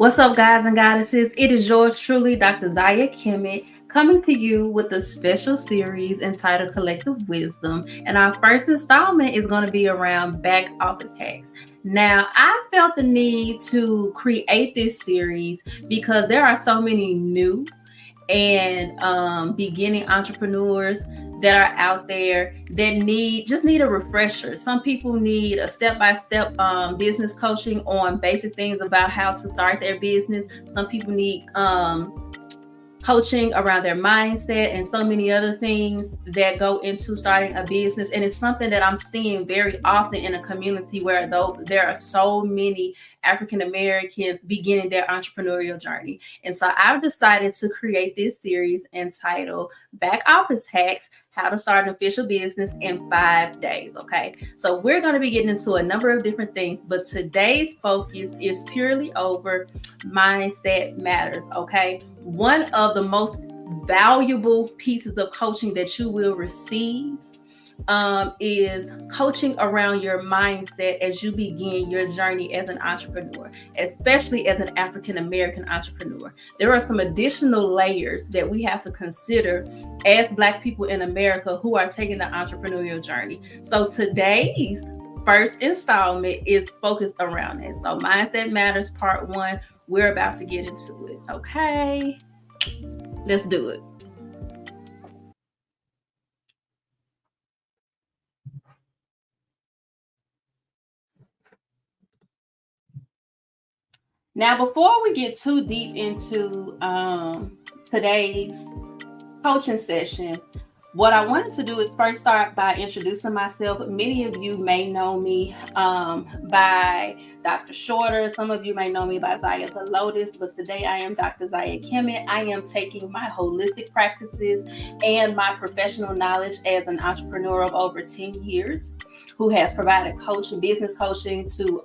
What's up, guys and goddesses? It is yours truly, Dr. Zaya Kemet, coming to you with a special series entitled Collective Wisdom. And our first installment is going to be around back office hacks. Now, I felt the need to create this series because there are so many new and beginning entrepreneurs that are out there that need a refresher. Some people need a step-by-step business coaching on basic things about how to start their business. Some people need coaching around their mindset and so many other things that go into starting a business. And it's something that I'm seeing very often in a community where though there are so many African Americans beginning their entrepreneurial journey. And so I've decided to create this series entitled Back Office Hacks: How to Start an Official Business in 5 Days. Okay, so we're going to be getting into a number of different things, but today's focus is purely over mindset matters. Okay, one of the most valuable pieces of coaching that you will receive is coaching around your mindset as you begin your journey as an entrepreneur, especially as an African American entrepreneur. There are some additional layers that we have to consider as Black people in America who are taking the entrepreneurial journey. So today's first installment is focused around it. So Mindset Matters Part 1, we're about to get into it. Okay, let's do it. Now, before we get too deep into today's coaching session, what I wanted to do is first start by introducing myself. Many of you may know me by Dr. Shorter. Some of you may know me by Zaya the Lotus, but today I am Dr. Zaya Kemet. I am taking my holistic practices and my professional knowledge as an entrepreneur of over 10 years who has provided business coaching to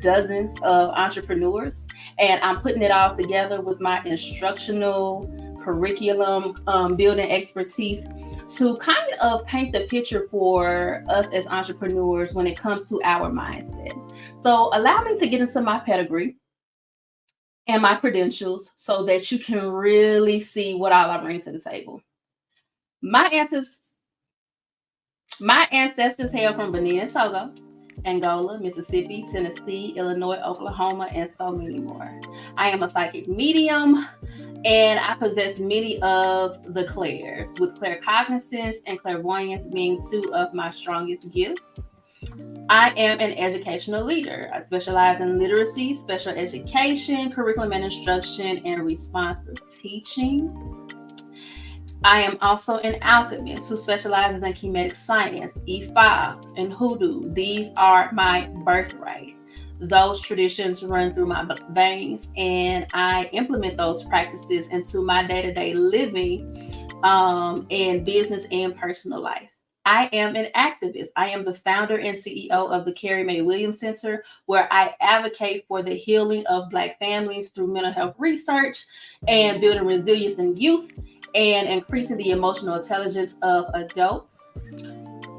dozens of entrepreneurs. And I'm putting it all together with my instructional curriculum building expertise to kind of paint the picture for us as entrepreneurs when it comes to our mindset. So allow me to get into my pedigree and my credentials so that you can really see what all I bring to the table. My ancestors hail from Benin and Togo, Angola, Mississippi, Tennessee, Illinois, Oklahoma, and so many more. I am a psychic medium, and I possess many of the clairs, with claircognizance and clairvoyance being two of my strongest gifts. I am an educational leader. I specialize in literacy, special education, curriculum and instruction, and responsive teaching. I am also an alchemist who specializes in Kemetic science, Ifa, and Hoodoo. These are my birthright. Those traditions run through my veins, and I implement those practices into my day-to-day living in business and personal life. I am an activist. I am the founder and CEO of the Carrie Mae Williams Center, where I advocate for the healing of Black families through mental health research and building resilience in youth and increasing the emotional intelligence of adults.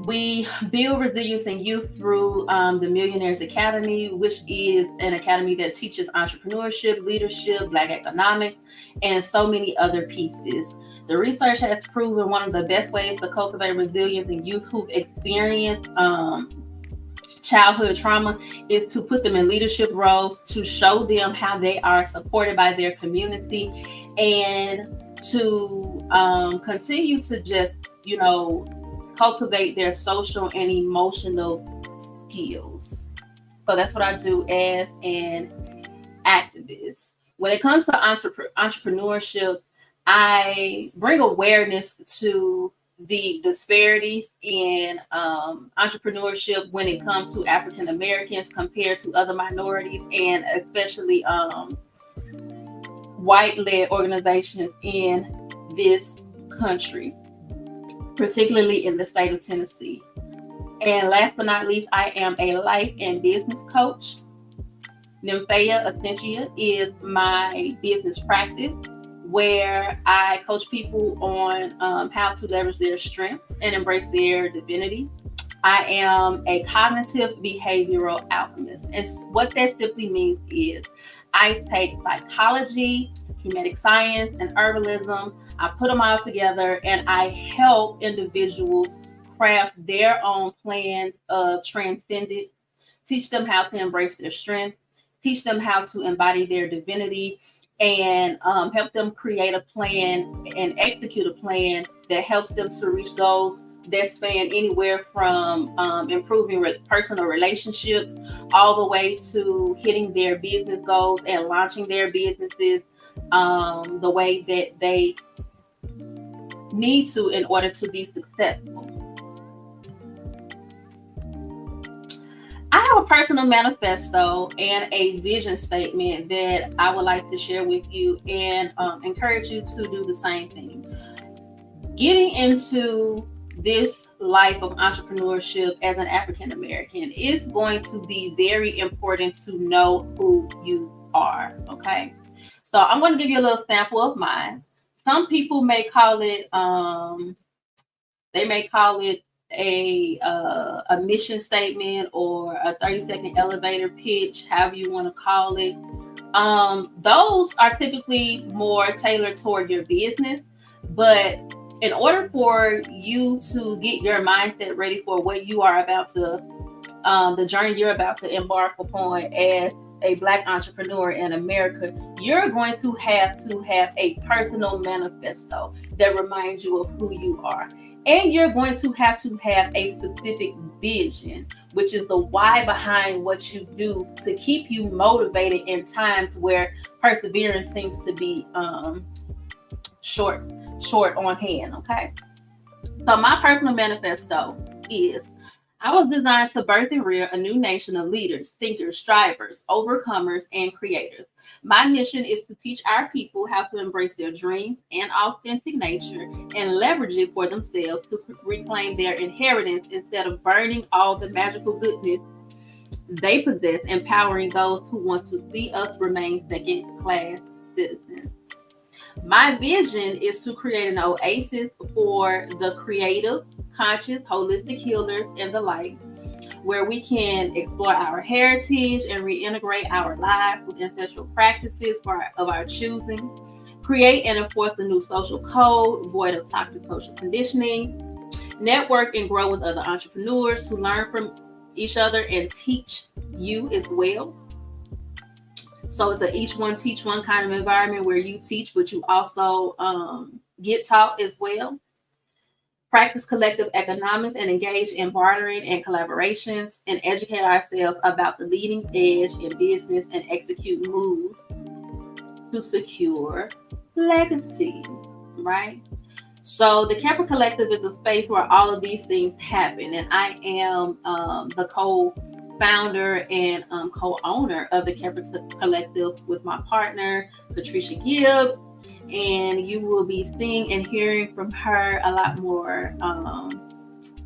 We build resilience in youth through the Millionaires Academy, which is an academy that teaches entrepreneurship, leadership, Black economics, and so many other pieces. The research has proven one of the best ways to cultivate resilience in youth who've experienced childhood trauma is to put them in leadership roles, to show them how they are supported by their community, and to continue to just, cultivate their social and emotional skills. So that's what I do as an activist. When it comes to entrepreneurship, I bring awareness to the disparities in entrepreneurship when it comes to African Americans compared to other minorities, and especially white-led organizations in this country, particularly in the state of Tennessee. And last but not least, I am a life and business coach. Nymphaea Essentia is my business practice, where I coach people on how to leverage their strengths and embrace their divinity. I am a cognitive behavioral alchemist. And what that simply means is I take psychology, humanistic science, and herbalism. I put them all together and I help individuals craft their own plans of transcendence, teach them how to embrace their strengths, teach them how to embody their divinity, and help them create a plan and execute a plan that helps them to reach goals that span anywhere from improving personal relationships all the way to hitting their business goals and launching their businesses the way that they need to in order to be successful. I have a personal manifesto and a vision statement that I would like to share with you and encourage you to do the same thing. Getting into this life of entrepreneurship as an African American is going to be very important to know who you are, okay? So I'm going to give you a little sample of mine. Some people may call it, a mission statement or a 30-second elevator pitch, however you want to call it. Those are typically more tailored toward your business, but in order for you to get your mindset ready for what you are about to, the journey you're about to embark upon as a Black entrepreneur in America, you're going to have a personal manifesto that reminds you of who you are. And you're going to have a specific vision, which is the why behind what you do to keep you motivated in times where perseverance seems to be short on hand, okay? So my personal manifesto is, I was designed to birth and rear a new nation of leaders, thinkers, strivers, overcomers, and creators. My mission is to teach our people how to embrace their dreams and authentic nature and leverage it for themselves to reclaim their inheritance instead of burning all the magical goodness they possess, empowering those who want to see us remain second-class citizens. My vision is to create an oasis for the creative, conscious, holistic healers and the like, where we can explore our heritage and reintegrate our lives with ancestral practices of our choosing, create and enforce a new social code void of toxic social conditioning, network and grow with other entrepreneurs who learn from each other and teach you as well. So it's a each one teach one kind of environment where you teach, but you also get taught as well. Practice collective economics and engage in bartering and collaborations, and educate ourselves about the leading edge in business and execute moves to secure legacy, right? So the Khepera Kollective is a space where all of these things happen, and I am the co-founder and co-owner of the Khepera Kollective with my partner, Patricia Gibbs. And you will be seeing and hearing from her a lot more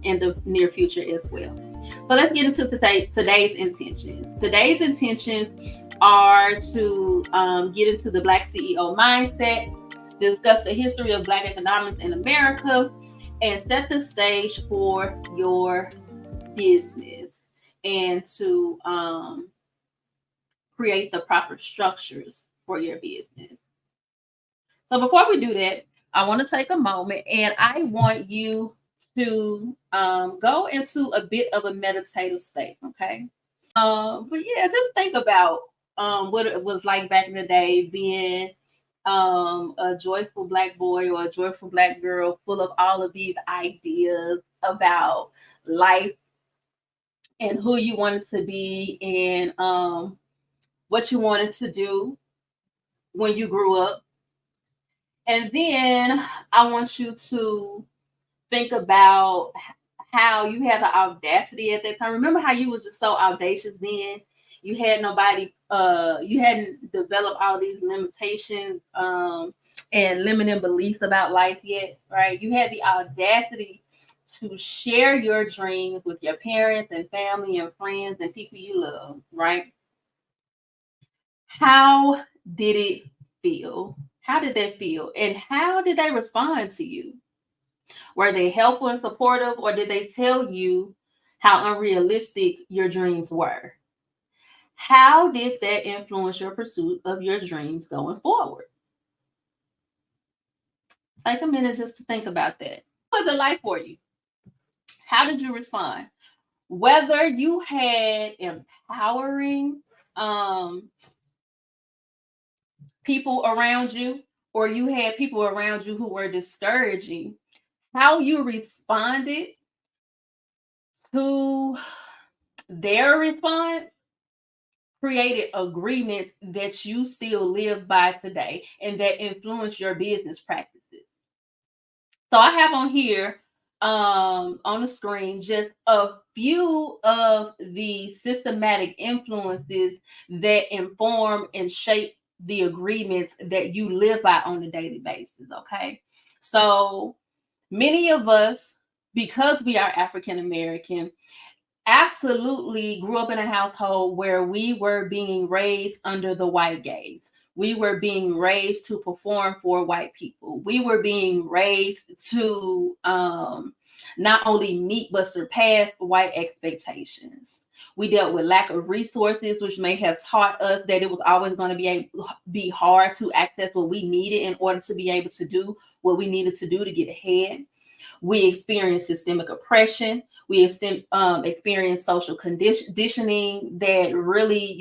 in the near future as well. So let's get into today's intentions. Today's intentions are to get into the Black CEO mindset, discuss the history of Black economics in America, and set the stage for your business and to create the proper structures for your business. So before we do that, I want to take a moment and I want you to go into a bit of a meditative state, okay? But yeah, just think about what it was like back in the day being a joyful Black boy or a joyful Black girl full of all of these ideas about life and who you wanted to be and what you wanted to do when you grew up. And then I want you to think about how you had the audacity at that time. Remember how you were just so audacious then? You had nobody, you hadn't developed all these limitations and limiting beliefs about life yet, right? You had the audacity to share your dreams with your parents and family and friends and people you love, right? How did it feel? How did that feel? And how did they respond to you? Were they helpful and supportive, or did they tell you how unrealistic your dreams were? How did that influence your pursuit of your dreams going forward? Take a minute just to think about that. What was it like for you? How did you respond? Whether you had empowering people around you, or you had people around you who were discouraging, how you responded to their response created agreements that you still live by today and that influence your business practices. So I have on here on the screen just a few of the systematic influences that inform and shape the agreements that you live by on a daily basis. Okay. So many of us, because we are African American, absolutely grew up in a household where we were being raised under the white gaze. We were being raised to perform for white people. We were being raised to not only meet but surpass white expectations. We dealt with lack of resources, which may have taught us that it was always going to be hard to access what we needed in order to be able to do what we needed to do to get ahead. We experience systemic oppression. We experience social conditioning that really,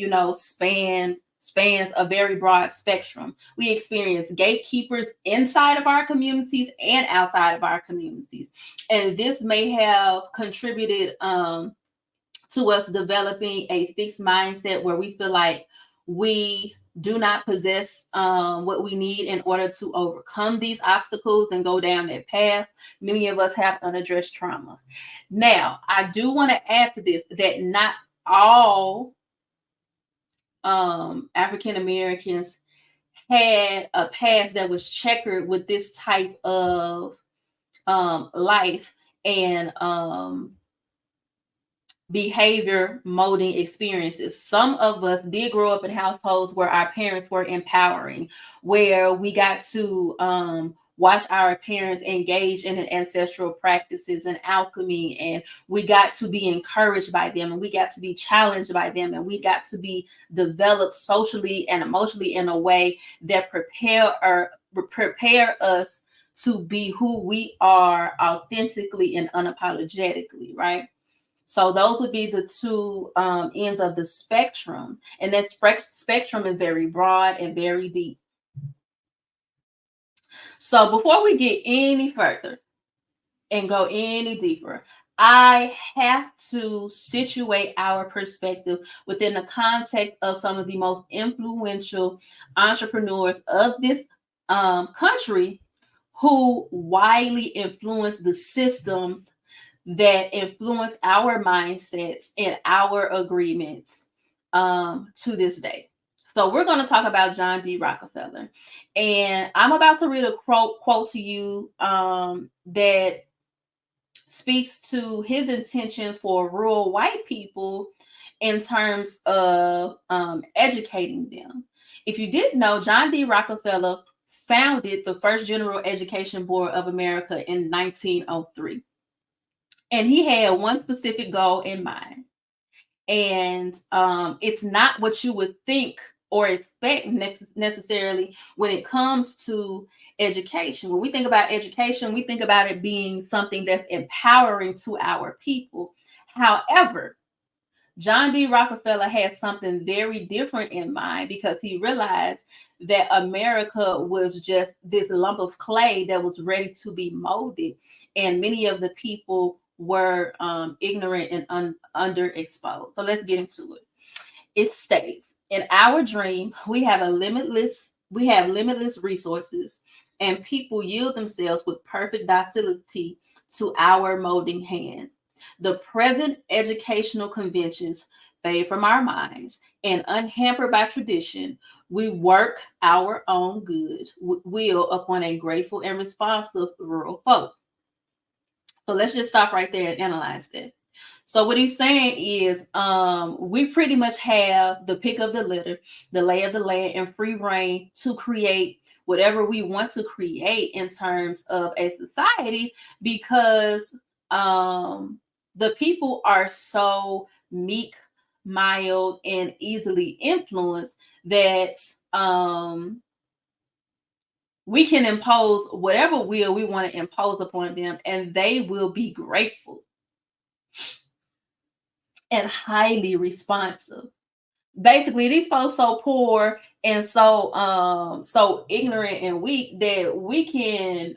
spans a very broad spectrum. We experience gatekeepers inside of our communities and outside of our communities. And this may have contributed to us developing a fixed mindset where we feel like we do not possess what we need in order to overcome these obstacles and go down that path. Many of us have unaddressed trauma. Now, I do want to add to this that not all African Americans had a past that was checkered with this type of life and behavior molding experiences. Some of us did grow up in households where our parents were empowering, where we got to watch our parents engage in ancestral practices and alchemy, and we got to be encouraged by them, and we got to be challenged by them, and we got to be developed socially and emotionally in a way that prepare us to be who we are authentically and unapologetically, right? So those would be the two ends of the spectrum. And that spectrum is very broad and very deep. So before we get any further and go any deeper, I have to situate our perspective within the context of some of the most influential entrepreneurs of this country who widely influence the systems that influence our mindsets and our agreements to this day. So we're going to talk about John D. Rockefeller. And I'm about to read a quote to you that speaks to his intentions for rural white people in terms of educating them. If you didn't know, John D. Rockefeller founded the first General Education Board of America in 1903. And he had one specific goal in mind. And it's not what you would think or expect necessarily when it comes to education. When we think about education, we think about it being something that's empowering to our people. However, John D. Rockefeller had something very different in mind because he realized that America was just this lump of clay that was ready to be molded. And many of the people were ignorant and underexposed. So let's get into it. It states, in our dream, we have limitless resources, and people yield themselves with perfect docility to our molding hand. The present educational conventions fade from our minds, and unhampered by tradition, we work our own good will upon a grateful and responsive rural folk. So let's just stop right there and analyze that. So what he's saying is we pretty much have the pick of the litter, the lay of the land, and free reign to create whatever we want to create in terms of a society because the people are so meek, mild, and easily influenced that we can impose whatever will we want to impose upon them, and they will be grateful and highly responsive. Basically, these folks so poor and so ignorant and weak that we can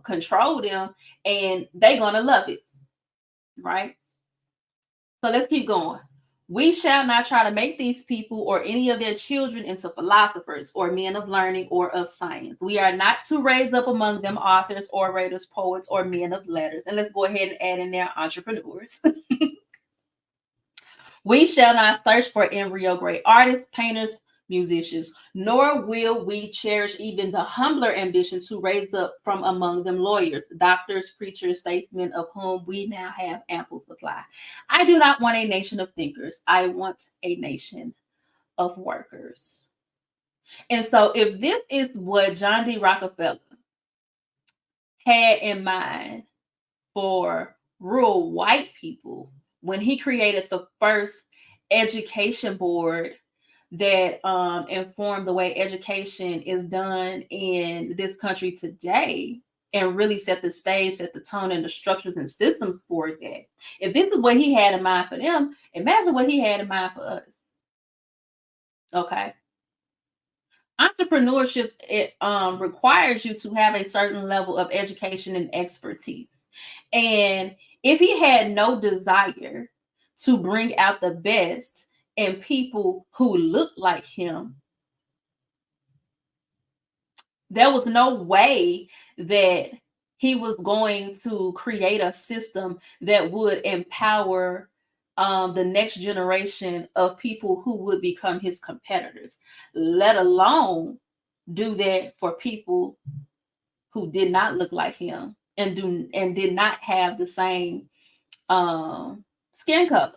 control them, and they're gonna love it, right? So let's keep going. We shall not try to make these people or any of their children into philosophers or men of learning or of science. We are not to raise up among them authors, orators, poets, or men of letters. And let's go ahead and add in there entrepreneurs. We shall not search for embryo great artists, painters, musicians, nor will we cherish even the humbler ambition to raise up from among them lawyers, doctors, preachers, statesmen, of whom we now have ample supply. I do not want a nation of thinkers. I want a nation of workers. And so if this is what John D. Rockefeller had in mind for rural white people when he created the first education board that informed the way education is done in this country today, and really set the stage, set the tone, and the structures and systems for that. If this is what he had in mind for them, imagine what he had in mind for us. Okay. Entrepreneurship, it requires you to have a certain level of education and expertise. And if he had no desire to bring out the best in people who look like him, there was no way that he was going to create a system that would empower the next generation of people who would become his competitors, let alone do that for people who did not look like him and did not have the same skin color.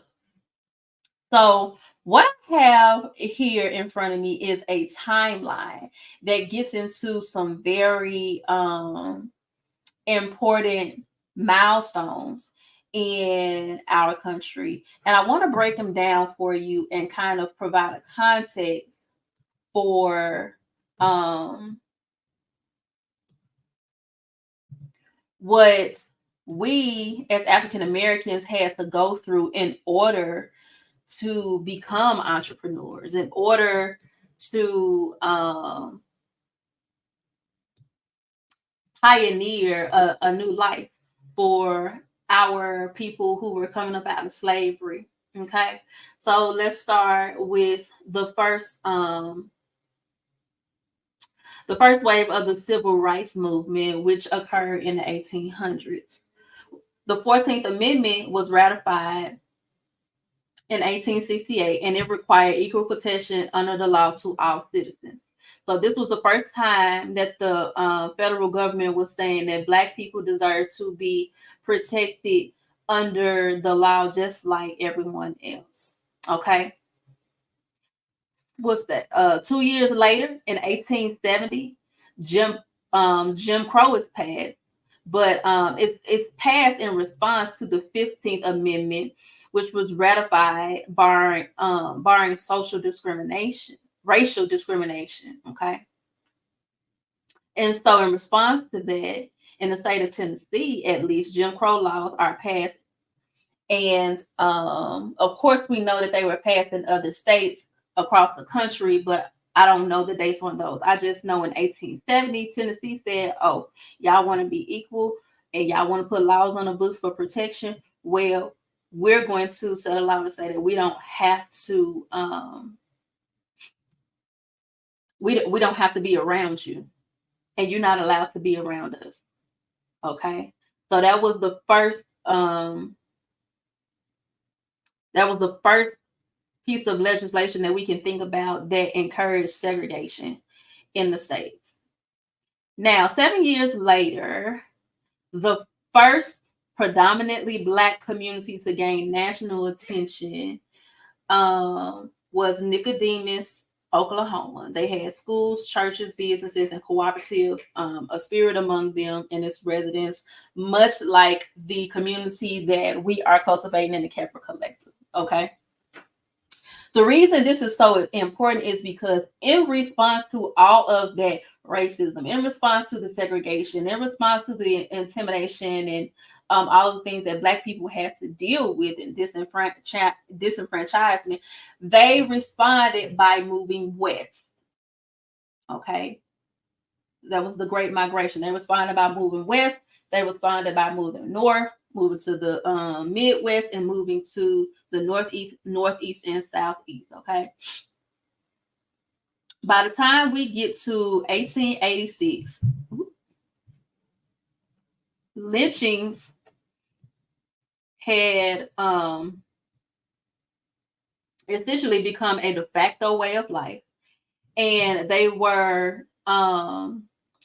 So what I have here in front of me is a timeline that gets into some very important milestones in our country. And I want to break them down for you and kind of provide a context for what we as African Americans had to go through in order to become entrepreneurs, in order to pioneer a new life for our people who were coming up out of slavery. Okay, so let's start with the first wave of the civil rights movement, which occurred in the 1800s. The 14th Amendment was ratified in 1868, and it required equal protection under the law to all citizens. So this was the first time that the federal government was saying that Black people deserve to be protected under the law just like everyone else. Okay. What's that? 2 years later, in 1870, Jim Crow is passed, but it's passed in response to the 15th Amendment, which was ratified barring social discrimination, racial discrimination. Okay, and so in response to that, in the state of Tennessee, at least, Jim Crow laws are passed, and of course, we know that they were passed in other states across the country, but I don't know the dates on those. I just know in 1870, Tennessee said, oh, y'all want to be equal and y'all want to put laws on the books for protection. Well, we're going to set a law to say that we don't have to we don't have to be around you, and you're not allowed to be around us. Okay. So that was the first piece of legislation that we can think about that encouraged segregation in the states. Now, 7 years later, the first predominantly Black community to gain national attention was Nicodemus, Oklahoma. They had schools, churches, businesses, and cooperative, a spirit among them and its residents, much like the community that we are cultivating in the Khepera Kollective. Okay. The reason this is so important is because in response to all of that racism, in response to the segregation, in response to the intimidation and all the things that Black people had to deal with and disenfranchisement, they responded by moving west. Okay. That was the Great Migration. They responded by moving west. They responded by moving north, moving to the Midwest, and moving to the northeast, and southeast. Okay. By the time we get to 1886, lynchings had essentially become a de facto way of life, and they were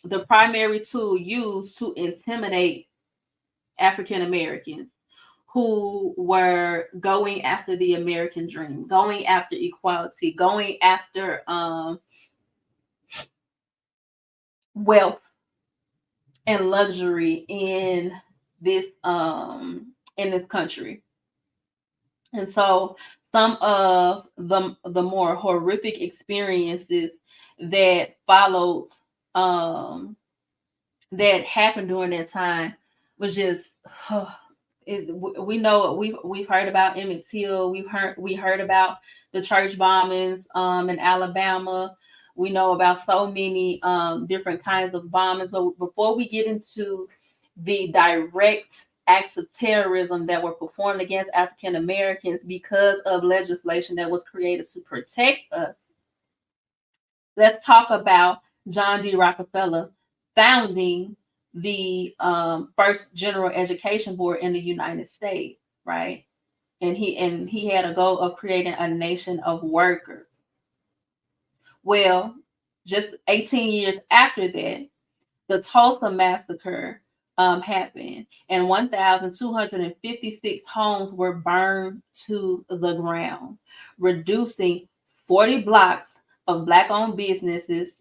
the primary tool used to intimidate African Americans who were going after the American dream, going after equality, going after wealth and luxury in this country. And so some of the more horrific experiences that followed that happened during that time was just we know we've heard about Emmett Till, we heard about the church bombings in Alabama. We know about so many different kinds of bombings, but before we get into the direct acts of terrorism that were performed against African Americans because of legislation that was created to protect us, let's talk about John D. Rockefeller founding the first General Education Board in the United States, right? And he had a goal of creating a nation of workers. Well, just 18 years after that, the Tulsa massacre happened, and 1,256 homes were burned to the ground, reducing 40 blocks of Black-owned businesses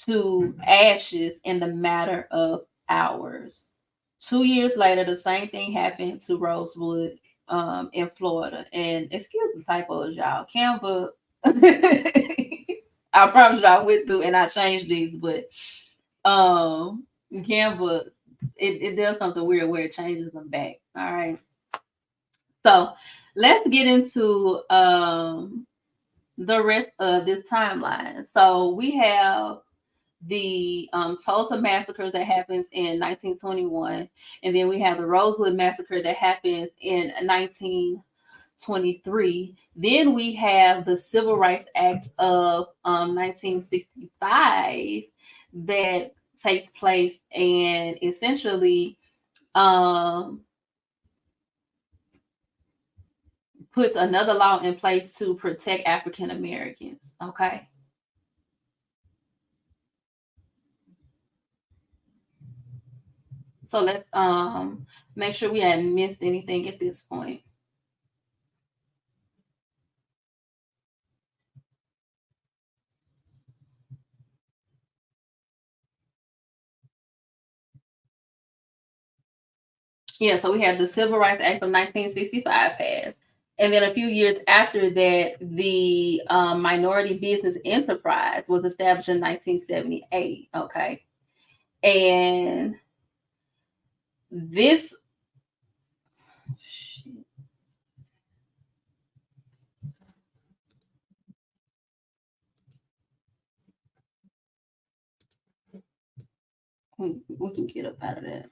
to ashes in the matter of hours. 2 years later, the same thing happened to Rosewood in Florida. And excuse the typos, y'all. Canva, I promise you I went through and I changed these, but Canva, it does something weird where it changes them back. All right. So let's get into the rest of this timeline. So we have the Tulsa massacres that happens in 1921, and then we have the Rosewood massacre that happens in 1923. Then we have the Civil Rights Act of 1965 that takes place and essentially puts another law in place to protect African Americans. Okay. So let's make sure we hadn't missed anything at this point. Yeah, so we had the Civil Rights Act of 1965 passed. And then a few years after that, the Minority Business Enterprise was established in 1978. Okay. And this we can get up out of that.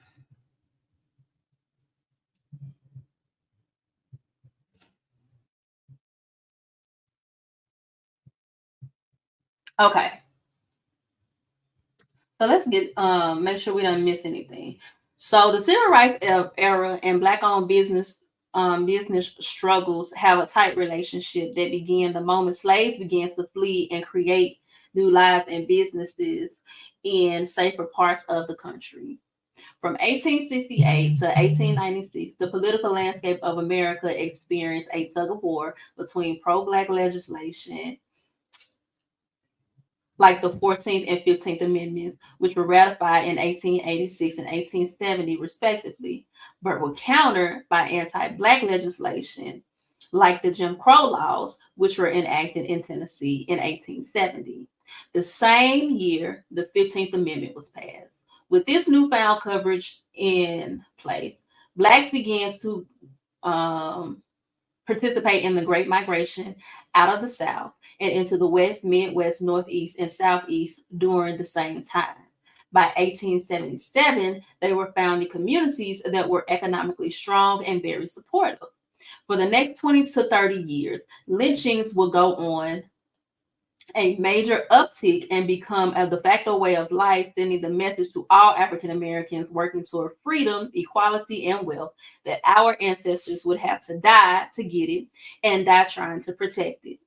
Okay. So let's get make sure we don't miss anything. So the civil rights era and Black-owned business struggles have a tight relationship that began the moment slaves began to flee and create new lives and businesses in safer parts of the country. From 1868 to 1896, the political landscape of America experienced a tug of war between pro-Black legislation like the 14th and 15th Amendments, which were ratified in 1886 and 1870, respectively, but were countered by anti-Black legislation like the Jim Crow laws, which were enacted in Tennessee in 1870. The same year, the 15th Amendment was passed. With this newfound coverage in place, Blacks began to um, participate in the Great Migration out of the South and into the West, Midwest, Northeast, and Southeast during the same time. By 1877, they were founding communities that were economically strong and very supportive. For the next 20 to 30 years, lynchings will go on a major uptick and become a de facto way of life, sending the message to all African Americans working toward freedom, equality, and wealth that our ancestors would have to die to get it and die trying to protect it.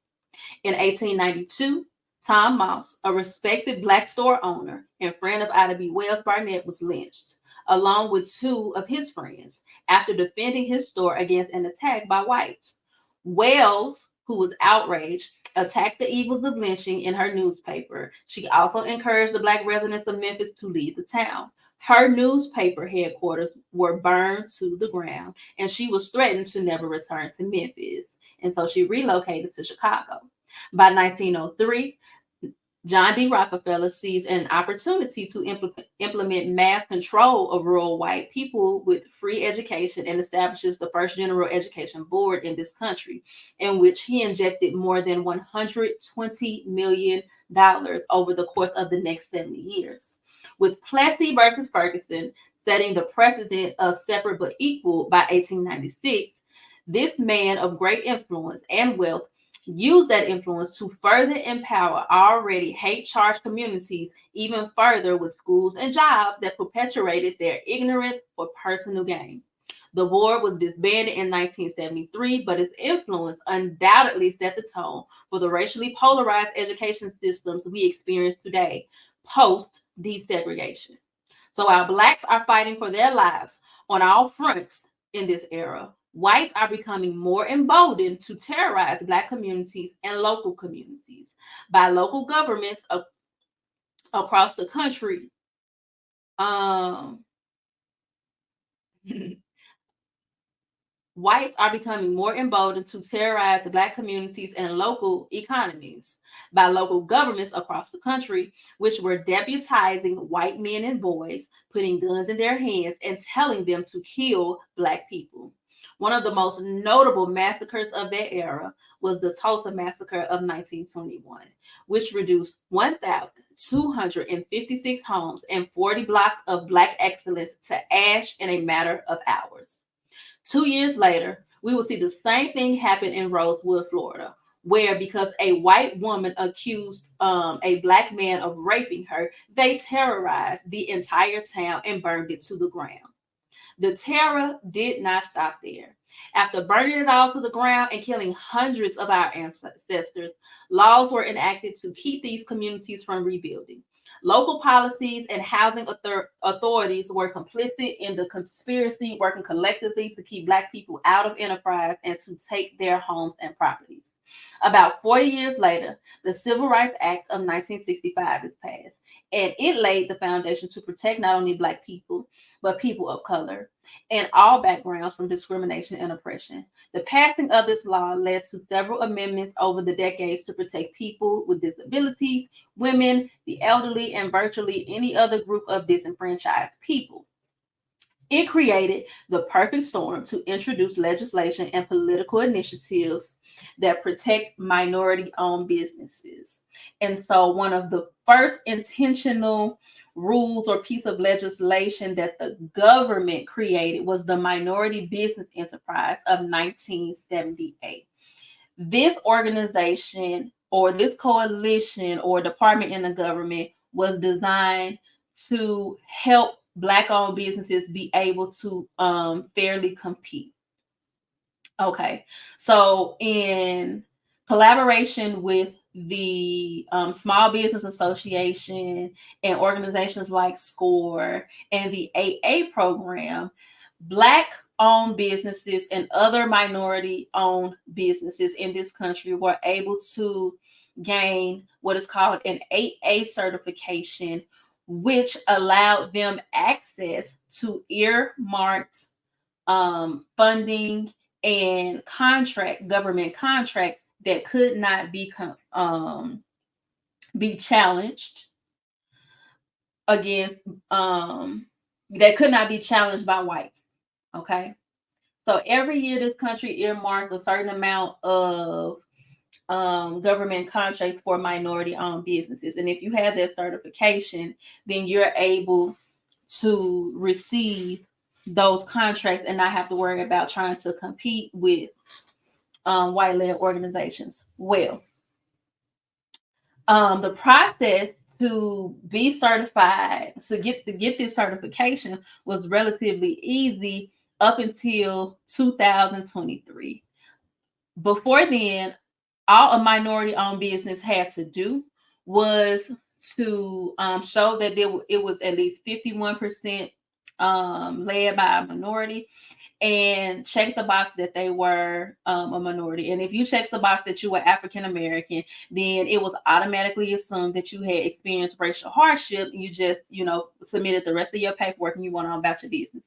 In 1892, Tom Moss, a respected Black store owner and friend of Ida B. Wells Barnett, was lynched, along with two of his friends, after defending his store against an attack by whites. Wells, who was outraged, attacked the evils of lynching in her newspaper. She also encouraged the Black residents of Memphis to leave the town. Her newspaper headquarters were burned to the ground, and she was threatened to never return to Memphis. And so she relocated to Chicago. By 1903, John D. Rockefeller sees an opportunity to implement mass control of rural white people with free education and establishes the first general education board in this country, in which he injected more than $120 million over the course of the next 70 years. With Plessy versus Ferguson setting the precedent of separate but equal by 1896, this man of great influence and wealth used that influence to further empower already hate-charged communities even further with schools and jobs that perpetuated their ignorance for personal gain. The board was disbanded in 1973, but its influence undoubtedly set the tone for the racially polarized education systems we experience today, post-desegregation. So while Blacks are fighting for their lives on all fronts in this era, whites are becoming more emboldened to terrorize Black communities and local communities by local governments across the country. Whites are becoming more emboldened to terrorize the Black communities and local economies by local governments across the country, which were deputizing white men and boys, putting guns in their hands and telling them to kill Black people. One of the most notable massacres of that era was the Tulsa Massacre of 1921, which reduced 1,256 homes and 40 blocks of Black excellence to ash in a matter of hours. 2 years later, we will see the same thing happen in Rosewood, Florida, where because a white woman accused a Black man of raping her, they terrorized the entire town and burned it to the ground. The terror did not stop there. After burning it all to the ground and killing hundreds of our ancestors, laws were enacted to keep these communities from rebuilding. Local policies and housing authorities were complicit in the conspiracy, working collectively to keep Black people out of enterprise and to take their homes and properties. About 40 years later, the Civil Rights Act of 1965 is passed, and it laid the foundation to protect not only Black people, but people of color and all backgrounds from discrimination and oppression. The passing of this law led to several amendments over the decades to protect people with disabilities, women, the elderly, and virtually any other group of disenfranchised people. It created the perfect storm to introduce legislation and political initiatives that protect minority-owned businesses. And so one of the first intentional rules or piece of legislation that the government created was the Minority Business Enterprise of 1978. This organization or this coalition or department in the government was designed to help Black-owned businesses be able to fairly compete. Okay, so in collaboration with the Small Business Association and organizations like SCORE and the AA program, Black-owned businesses and other minority-owned businesses in this country were able to gain what is called an 8A certification, which allowed them access to earmarked funding and government contracts that could not be challenged against that could not be challenged by whites. Okay, so every year this country earmarks a certain amount of government contracts for minority-owned businesses, and if you have that certification, then you're able to receive those contracts and not have to worry about trying to compete with white-led organizations. Well, the process to be certified, to get this certification, was relatively easy up until 2023. Before then, all a minority-owned business had to do was to show that it was at least 51% led by a minority, and check the box that they were a minority. And if you check the box that you were African American, then it was automatically assumed that you had experienced racial hardship. You just, submitted the rest of your paperwork and you went on about your business.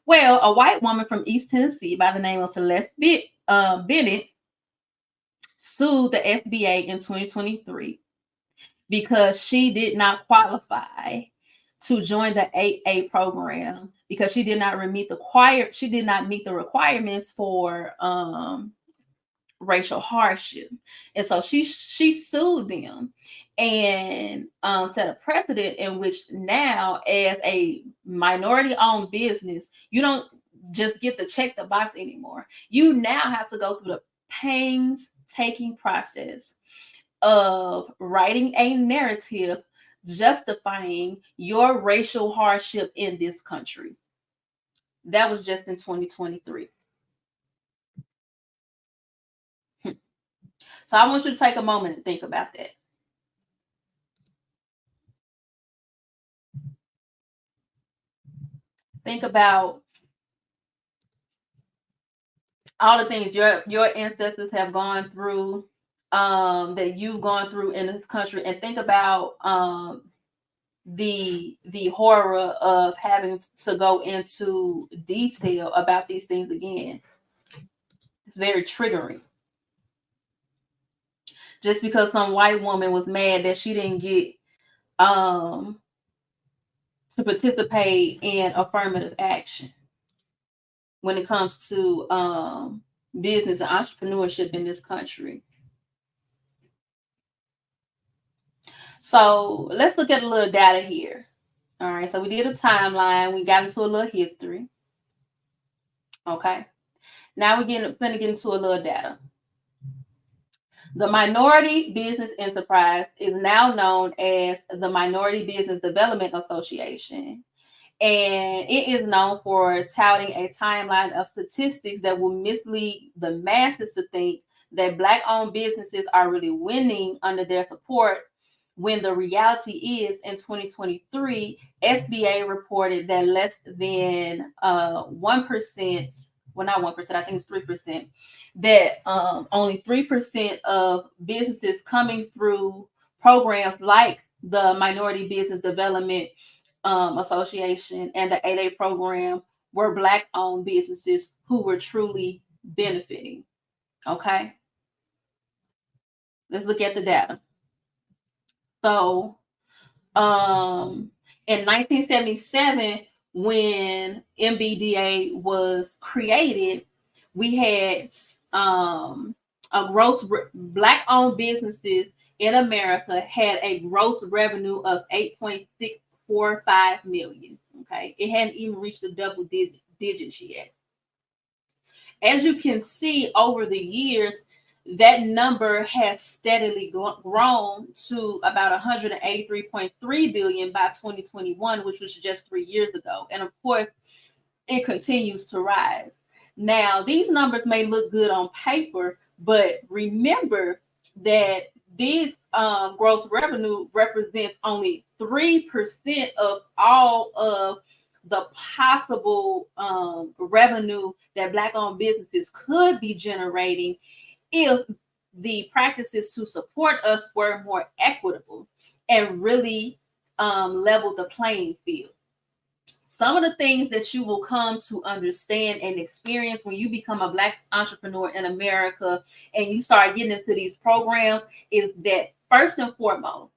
Well, a white woman from East Tennessee by the name of Celeste Bennett sued the SBA in 2023 because she did not qualify to join the 8A program because she did not meet the requirements for racial hardship. And so she sued them and set a precedent in which now, as a minority-owned business, you don't just get to check the box anymore. You now have to go through the painstaking process of writing a narrative justifying your racial hardship in this country. That was just in 2023. So I want you to take a moment and think about that. Think about all the things your ancestors have gone through, that you've gone through in this country, and think about the horror of having to go into detail about these things again. It's very triggering. Just because some white woman was mad that she didn't get to participate in affirmative action when it comes to business and entrepreneurship in this country. So let's look at a little data here. All right, so we did a timeline. We got into a little history. Okay, now we're going to get into a little data. The Minority Business Enterprise is now known as the Minority Business Development Association, and it is known for touting a timeline of statistics that will mislead the masses to think that Black-owned businesses are really winning under their support, when the reality is, in 2023, SBA reported that less than 1%, well, not 1%, I think it's 3%, that only 3% of businesses coming through programs like the Minority Business Development Association and the 8A program were Black-owned businesses who were truly benefiting. Okay, let's look at the data. So in 1977, when MBDA was created, we had Black-owned businesses in America had a gross revenue of $8.645 million. Okay, it hadn't even reached the double digits yet. As you can see, over the years, that number has steadily grown to about $183.3 billion by 2021, which was just 3 years ago. And of course, it continues to rise. Now, these numbers may look good on paper, but remember that this gross revenue represents only 3% of all of the possible revenue that Black-owned businesses could be generating if the practices to support us were more equitable and really level the playing field. Some of the things that you will come to understand and experience when you become a Black entrepreneur in America and you start getting into these programs is that, first and foremost,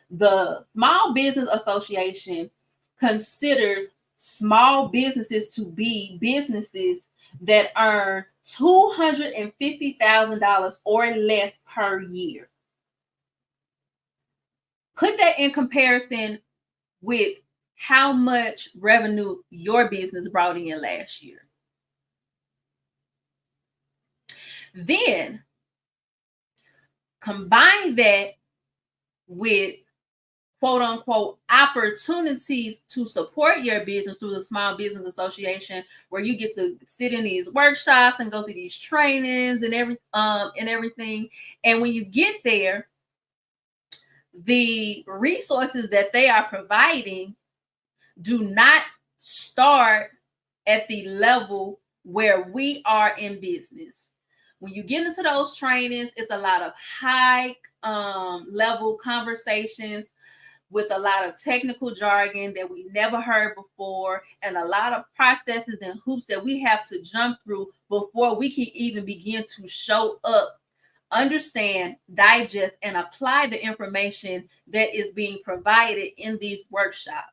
the Small Business Association considers small businesses to be businesses that earn $250,000 or less per year. Put that in comparison with how much revenue your business brought in last year. Then combine that with quote unquote opportunities to support your business through the Small Business Association, where you get to sit in these workshops and go through these trainings and everything. And when you get there, the resources that they are providing do not start at the level where we are in business. When you get into those trainings, it's a lot of high level conversations with a lot of technical jargon that we never heard before, and a lot of processes and hoops that we have to jump through before we can even begin to show up, understand, digest, and apply the information that is being provided in these workshops.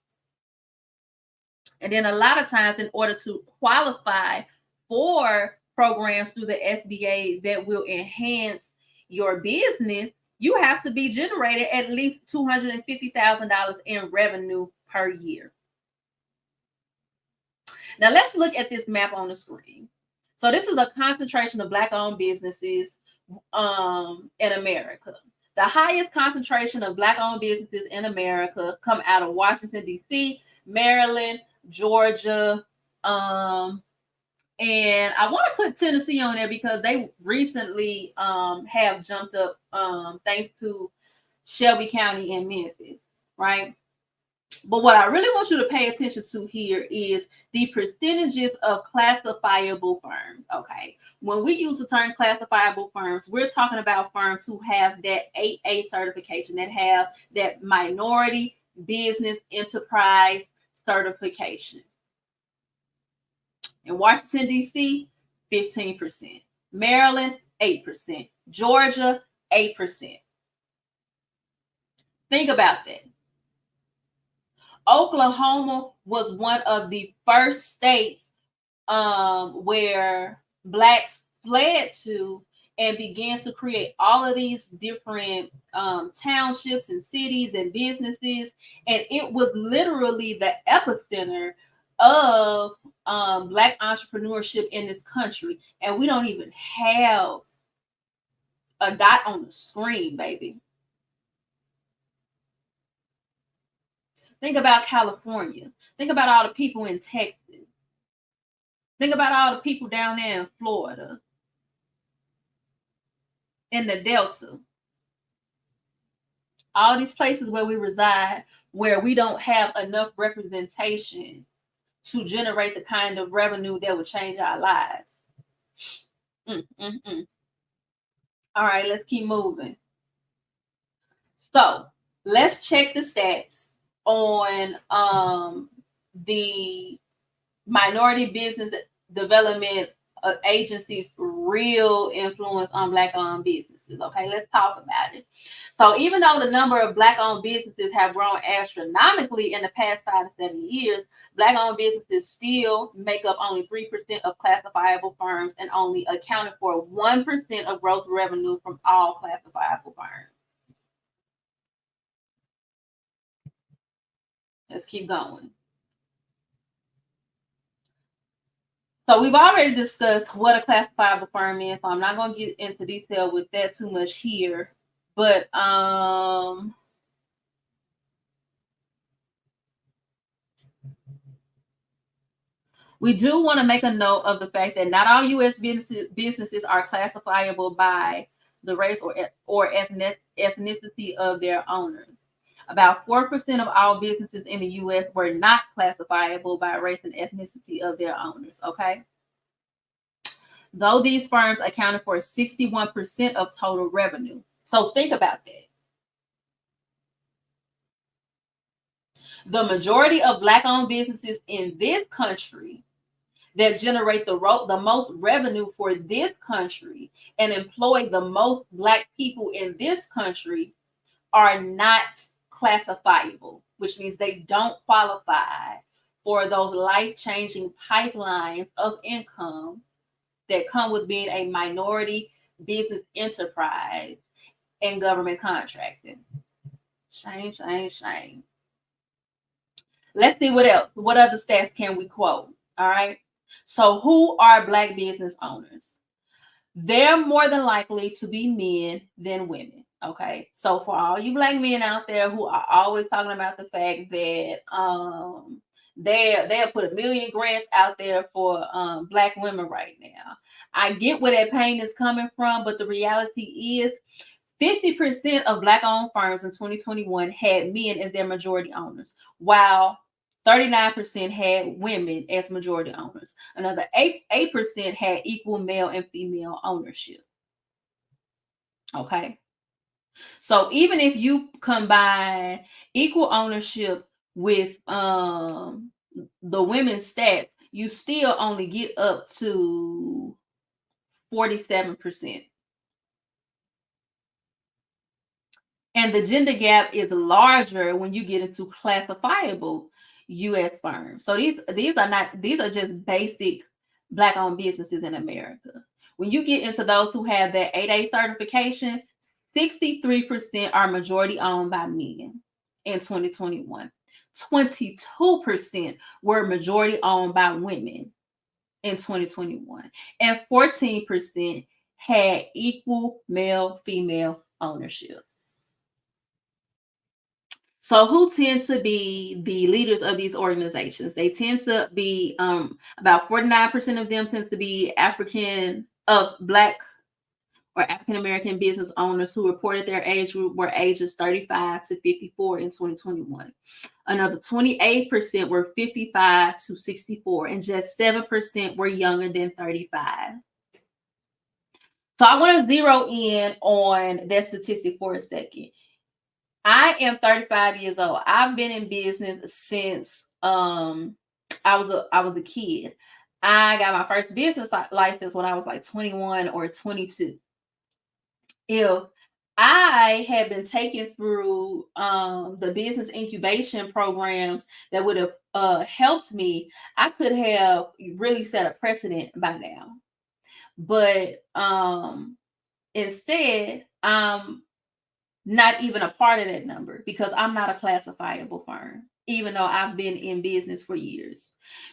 And then a lot of times, in order to qualify for programs through the SBA that will enhance your business, you have to be generating at least $250,000 in revenue per year. Now let's look at this map on the screen. So this is a concentration of Black-owned businesses in America. The highest concentration of Black-owned businesses in America come out of Washington, D.C., Maryland, Georgia, and I want to put Tennessee on there because they recently have jumped up thanks to Shelby County and Memphis, right? But what I really want you to pay attention to here is the percentages of classifiable firms, okay? When we use the term classifiable firms, we're talking about firms who have that 8A certification, that have that minority business enterprise certification. In Washington, D.C., 15%. Maryland, 8%. Georgia, 8%. Think about that. Oklahoma was one of the first states where Blacks fled to and began to create all of these different townships and cities and businesses. And it was literally the epicenter of Black entrepreneurship in this country. And we don't even have a dot on the screen, baby. Think about California. Think about all the people in Texas. Think about all the people down there in Florida, in the Delta. All these places where we reside, where we don't have enough representation to generate the kind of revenue that would change our lives. All right, let's keep moving. So let's check the stats on the Minority Business Development Agency's real influence on Black-owned businesses. Okay, let's talk about it. So even though the number of Black-owned businesses have grown astronomically in the past 5 to 7 years, Black-owned businesses still make up only 3% of classifiable firms and only accounted for 1% of gross revenue from all classifiable firms. Let's keep going. So we've already discussed what a classifiable firm is, so I'm not going to get into detail with that too much here. But we do want to make a note of the fact that not all U.S. businesses are classifiable by the race or ethnicity of their owners. About 4% of all businesses in the U.S. were not classifiable by race and ethnicity of their owners, okay? Though these firms accounted for 61% of total revenue. So think about that. The majority of Black-owned businesses in this country that generate the most revenue for this country and employ the most Black people in this country are not classifiable, which means they don't qualify for those life-changing pipelines of income that come with being a minority business enterprise and government contracting. Shame, shame, shame. Let's see what else. What other stats can we quote? All right. So who are Black business owners? They're more than likely to be men than women. Okay. So for all you Black men out there who are always talking about the fact that they'll put 1 million grants out there for Black women right now. I get where that pain is coming from, but the reality is 50% of Black-owned firms in 2021 had men as their majority owners, while 39% had women as majority owners. Another 8% had equal male and female ownership. Okay. So even if you combine equal ownership with the women's stats, you still only get up to 47%. And the gender gap is larger when you get into classifiable U.S. firms. So these are just basic Black-owned businesses in America. When you get into those who have that 8A certification, 63% are majority owned by men in 2021. 22% were majority owned by women in 2021. And 14% had equal male-female ownership. So who tend to be the leaders of these organizations? They tend to be about 49% of them tend to be Black or African American business owners who reported their age group were ages 35 to 54 in 2021. Another 28% were 55 to 64, and just 7% were younger than 35. So I want to zero in on that statistic for a second. I am 35 years old. I've been in business since I was a kid. I got my first business license when I was like 21 or 22. If I had been taken through the business incubation programs that would have helped me, I could have really set a precedent by now. But instead, I'm not even a part of that number because I'm not a classifiable firm, even though I've been in business for years,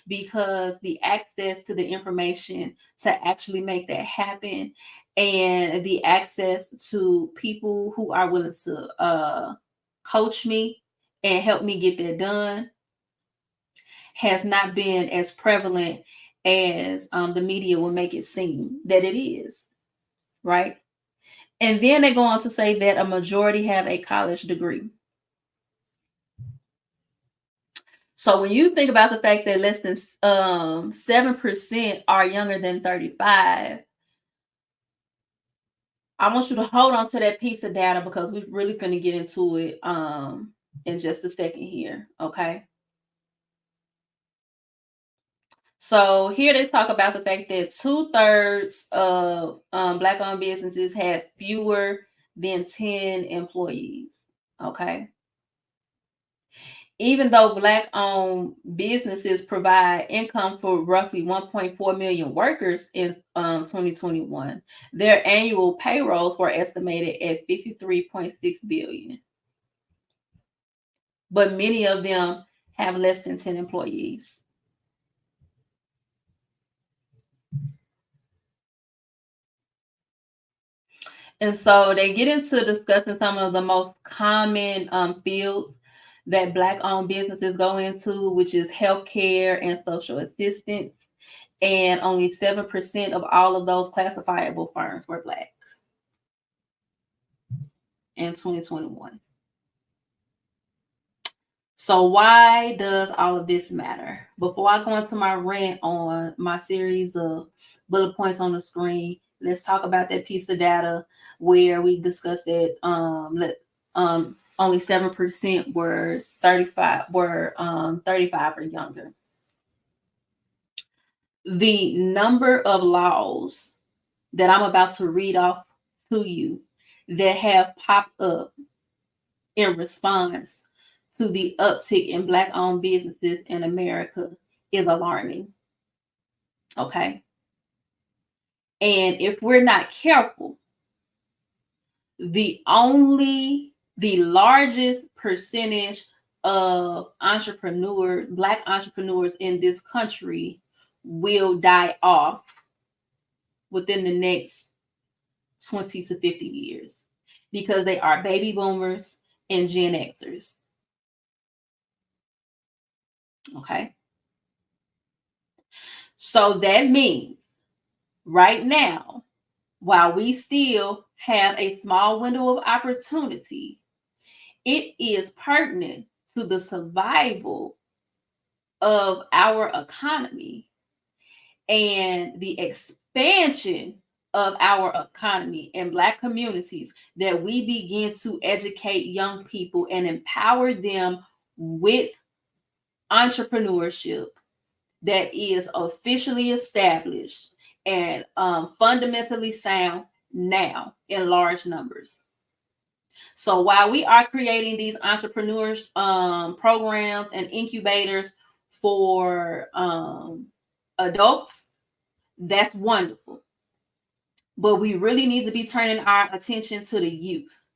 because the access to the information to actually make that happen and the access to people who are willing to coach me and help me get that done has not been as prevalent as the media will make it seem that it is, right? And then they go on to say that a majority have a college degree. So when you think about the fact that less than 7% are younger than 35, I want you to hold on to that piece of data because we're really finna get into it in just a second here, okay? So here they talk about the fact that 2/3 of Black-owned businesses have fewer than 10 employees, okay? Even though Black-owned businesses provide income for roughly 1.4 million workers in 2021, their annual payrolls were estimated at 53.6 billion. But many of them have less than 10 employees. And so they get into discussing some of the most common fields that Black-owned businesses go into, which is healthcare and social assistance. And only 7% of all of those classifiable firms were Black in 2021. So why does all of this matter? Before I go into my rant on my series of bullet points on the screen, let's talk about that piece of data where we discussed that only 7% were 35 or younger. The number of laws that I'm about to read off to you that have popped up in response to the uptick in Black-owned businesses in America is alarming. Okay. And if we're not careful, the largest percentage of Black entrepreneurs in this country will die off within the next 20 to 50 years because they are baby boomers and Gen Xers. Okay. So that means right now, while we still have a small window of opportunity, it is pertinent to the survival of our economy and the expansion of our economy in Black communities that we begin to educate young people and empower them with entrepreneurship that is officially established and fundamentally sound now in large numbers. So while we are creating these entrepreneurs programs and incubators for adults, that's wonderful. But we really need to be turning our attention to the youth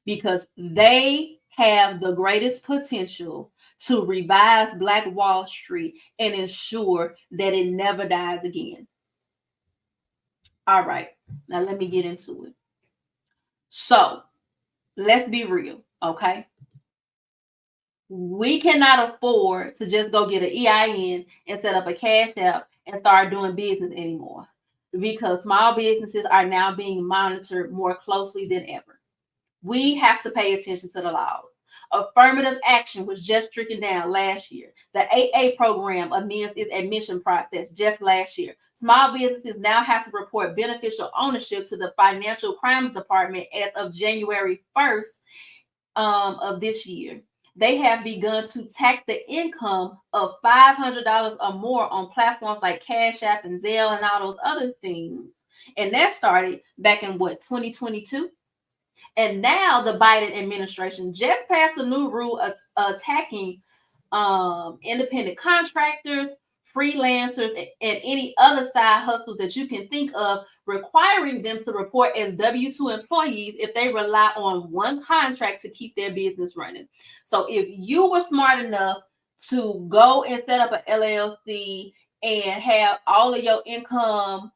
because they have the greatest potential to revive Black Wall Street and ensure that it never dies again. All right, now let me get into it. So let's be real, okay? We cannot afford to just go get an EIN and set up a cash app and start doing business anymore because small businesses are now being monitored more closely than ever. We have to pay attention to the laws. Affirmative action was just stricken down last year. The 8A program amends its admission process just last year. Small businesses now have to report beneficial ownership to the Financial Crimes Department as of January 1st of this year. They have begun to tax the income of $500 or more on platforms like Cash App and Zelle and all those other things. And that started back in 2022? And now the Biden administration just passed a new rule attacking independent contractors, freelancers, and any other side hustles that you can think of, requiring them to report as W-2 employees if they rely on one contract to keep their business running. So if you were smart enough to go and set up an LLC and have all of your income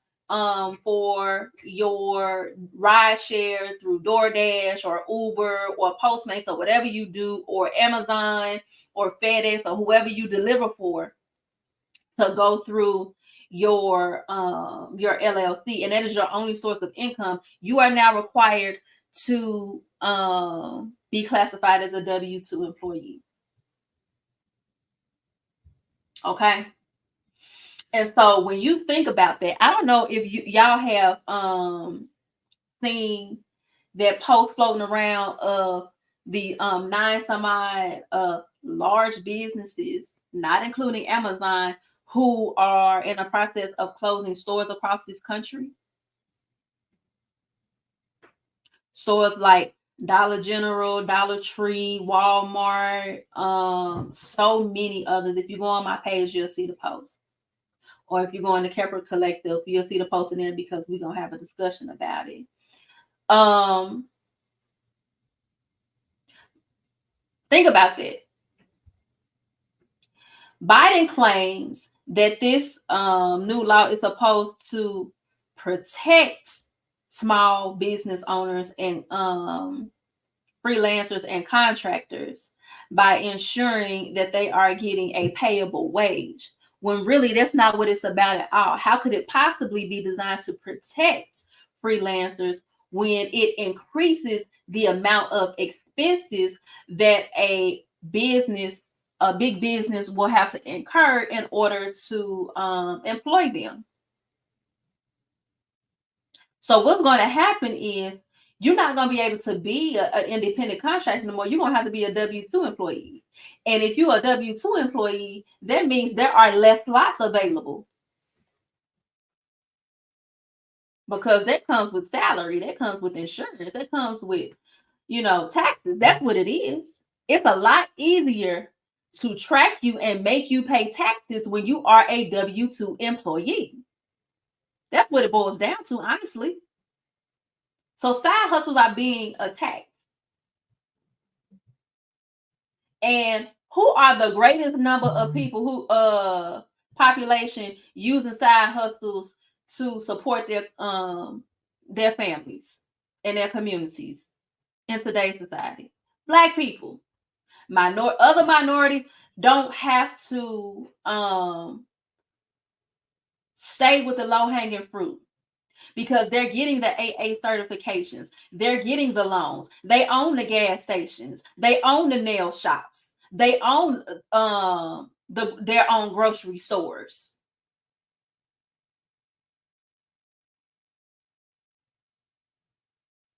for your ride share through DoorDash or Uber or Postmates or whatever you do, or Amazon or FedEx or whoever you deliver for, to go through your LLC, and that is your only source of income, you are now required to be classified as a W-2 employee. Okay. And so when you think about that, I don't know if y'all have seen that post floating around of the 9 some odd large businesses, not including Amazon, who are in the process of closing stores across this country. Stores like Dollar General, Dollar Tree, Walmart, so many others. If you go on my page, you'll see the post. Or if you go on the Khepera Kollective, you'll see the post in there because we're going to have a discussion about it. Think about that. Biden claims that this new law is supposed to protect small business owners and freelancers and contractors by ensuring that they are getting a payable wage, when really that's not what it's about at all. How could it possibly be designed to protect freelancers when it increases the amount of expenses that a big business will have to incur in order to employ them? So what's going to happen is you're not going to be able to be an independent contractor anymore. You're going to have to be a W-2 employee. And if you're a W-2 employee, that means there are less slots available. Because that comes with salary, that comes with insurance, that comes with, taxes. That's what it is. It's a lot easier to track you and make you pay taxes when you are a W-2 employee. That's what it boils down to, honestly. So side hustles are being attacked. And who are the greatest number of people who population using side hustles to support their families and their communities in today's society? Black people. Other minorities don't have to stay with the low-hanging fruit because they're getting the AA certifications. They're getting the loans. They own the gas stations. They own the nail shops. They own their own grocery stores.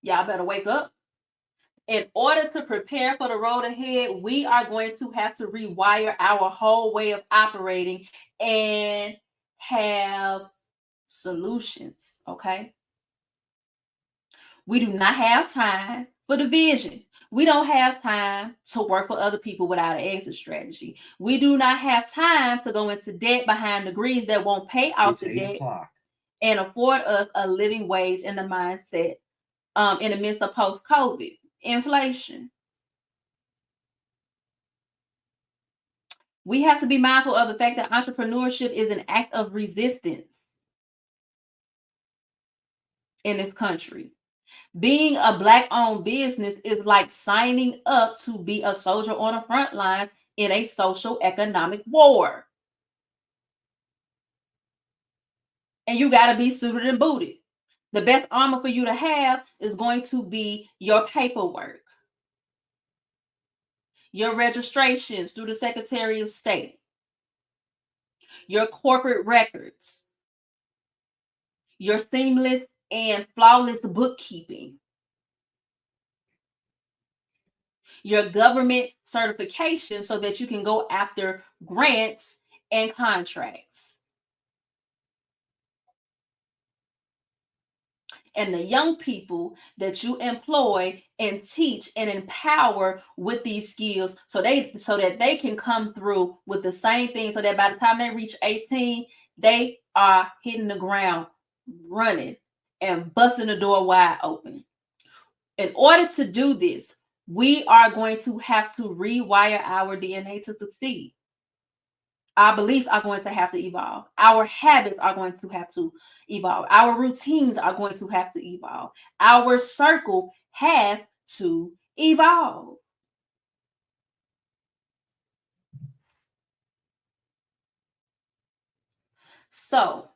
Y'all better wake up. In order to prepare for the road ahead, we are going to have to rewire our whole way of operating and have solutions, okay? We do not have time for division. We don't have time to work for other people without an exit strategy. We do not have time to go into debt behind degrees that won't pay off the debt and afford us a living wage in the mindset in the midst of post-COVID inflation. We have to be mindful of the fact that entrepreneurship is an act of resistance in this country. Being a Black-owned business is like signing up to be a soldier on the front lines in a social economic war. And you got to be suited and booted. The best armor for you to have is going to be your paperwork, your registrations through the Secretary of State, your corporate records, your seamless and flawless bookkeeping, your government certification so that you can go after grants and contracts. And the young people that you employ and teach and empower with these skills so that they can come through with the same thing, so that by the time they reach 18, they are hitting the ground running and busting the door wide open. In order to do this, we are going to have to rewire our DNA to succeed. Our beliefs are going to have to evolve. Our habits are going to have to evolve. Our routines are going to have to evolve. Our circle has to evolve. So,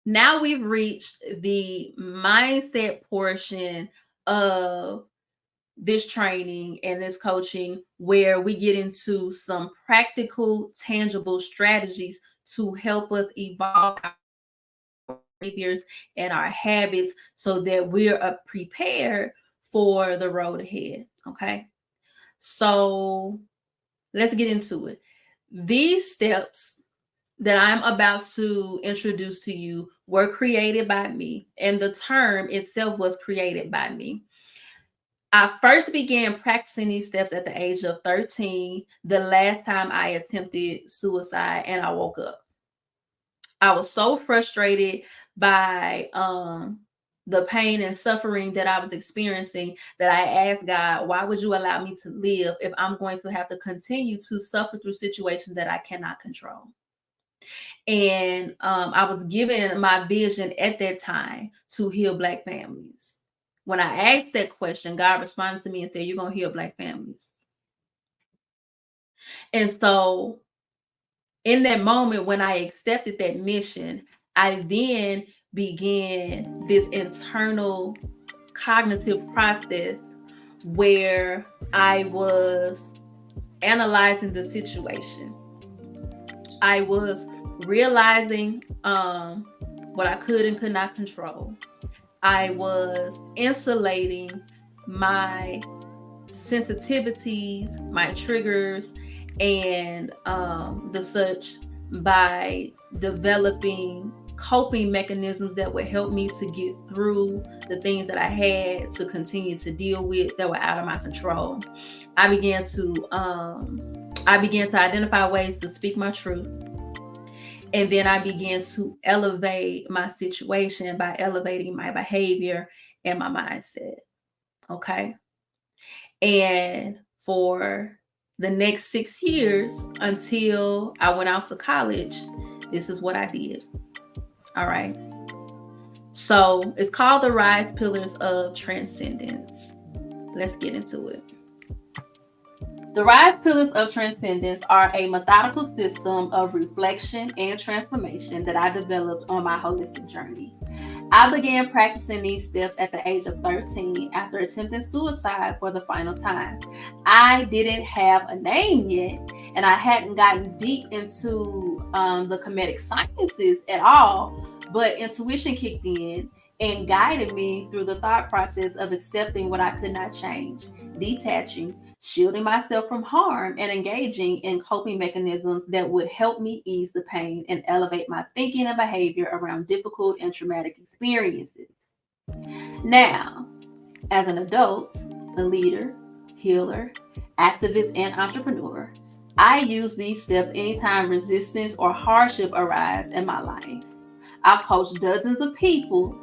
now we've reached the mindset portion of this training and this coaching, where we get into some practical, tangible strategies to help us evolve our behaviors and our habits so that we're prepared for the road ahead. Okay. So let's get into it. These steps that I'm about to introduce to you were created by me, and the term itself was created by me. I first began practicing these steps at the age of 13, the last time I attempted suicide, and I woke up. I was so frustrated by the pain and suffering that I was experiencing that I asked God, why would you allow me to live if I'm going to have to continue to suffer through situations that I cannot control? And I was given my vision at that time to heal Black families. When I asked that question, God responded to me and said, you're going to heal Black families. And so in that moment, when I accepted that mission, I then began this internal cognitive process where I was analyzing the situation. I was realizing what I could and could not control. I was insulating my sensitivities, my triggers, and the such by developing coping mechanisms that would help me to get through the things that I had to continue to deal with that were out of my control. I began to identify ways to speak my truth. And then I began to elevate my situation by elevating my behavior and my mindset. Okay. And for the next 6 years until I went out to college, this is what I did. All right. So it's called the Rise Pillars of Transcendence. Let's get into it. The Rise Pillars of Transcendence are a methodical system of reflection and transformation that I developed on my holistic journey. I began practicing these steps at the age of 13 after attempting suicide for the final time. I didn't have a name yet, and I hadn't gotten deep into the comedic sciences at all, but intuition kicked in and guided me through the thought process of accepting what I could not change, detaching, shielding myself from harm, and engaging in coping mechanisms that would help me ease the pain and elevate my thinking and behavior around difficult and traumatic experiences. Now, as an adult, a leader, healer, activist, and entrepreneur, I use these steps anytime resistance or hardship arise in my life. I've coached dozens of people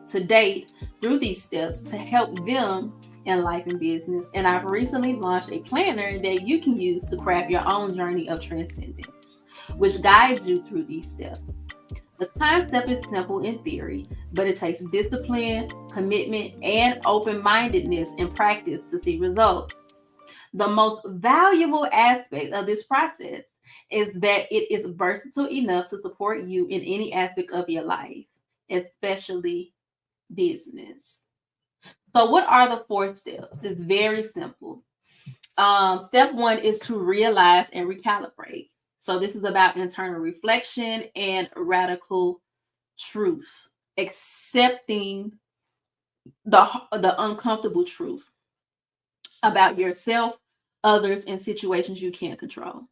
to date through these steps to help them in life and business, and I've recently launched a planner that you can use to craft your own journey of transcendence, which guides you through these steps. The concept is simple in theory, but it takes discipline, commitment, and open-mindedness in practice to see results. The most valuable aspect of this process is that it is versatile enough to support you in any aspect of your life, especially business. So, what are the 4 steps? It's very simple. Step 1 is to realize and recalibrate. So, this is about internal reflection and radical truth, accepting the uncomfortable truth about yourself, others, and situations you can't control.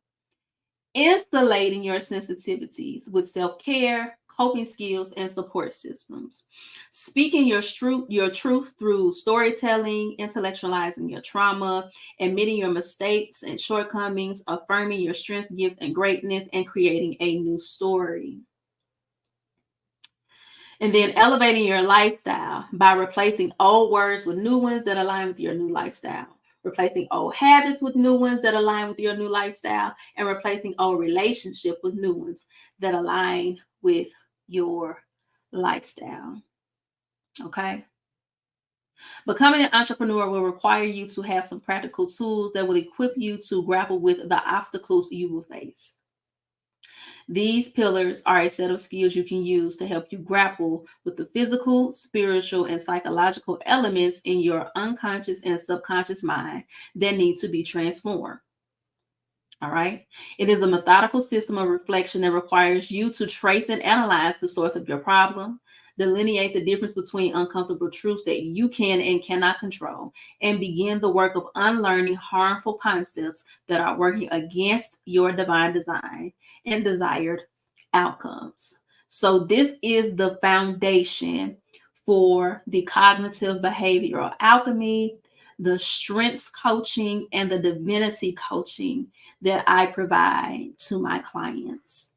Insulating your sensitivities with self-care, coping skills, and support systems. Speaking your truth through storytelling, intellectualizing your trauma, admitting your mistakes and shortcomings, affirming your strengths, gifts, and greatness, and creating a new story. And then elevating your lifestyle by replacing old words with new ones that align with your new lifestyle. Replacing old habits with new ones that align with your new lifestyle, and replacing old relationships with new ones that align with your lifestyle. Okay. Becoming an entrepreneur will require you to have some practical tools that will equip you to grapple with the obstacles you will face. These pillars are a set of skills you can use to help you grapple with the physical, spiritual, and psychological elements in your unconscious and subconscious mind that need to be transformed. All right. It is a methodical system of reflection that requires you to trace and analyze the source of your problem, delineate the difference between uncomfortable truths that you can and cannot control, and begin the work of unlearning harmful concepts that are working against your divine design and desired outcomes. So, this is the foundation for the cognitive behavioral alchemy, the strengths coaching, and the divinity coaching that I provide to my clients.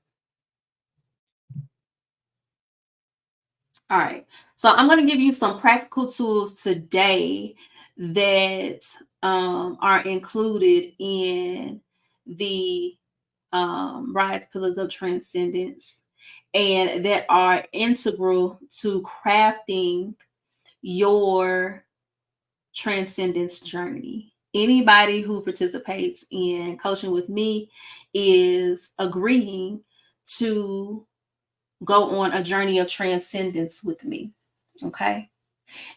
All right. So I'm going to give you some practical tools today that are included in the Rise Pillars of Transcendence and that are integral to crafting your transcendence journey. Anybody who participates in coaching with me is agreeing to go on a journey of transcendence with me. Okay.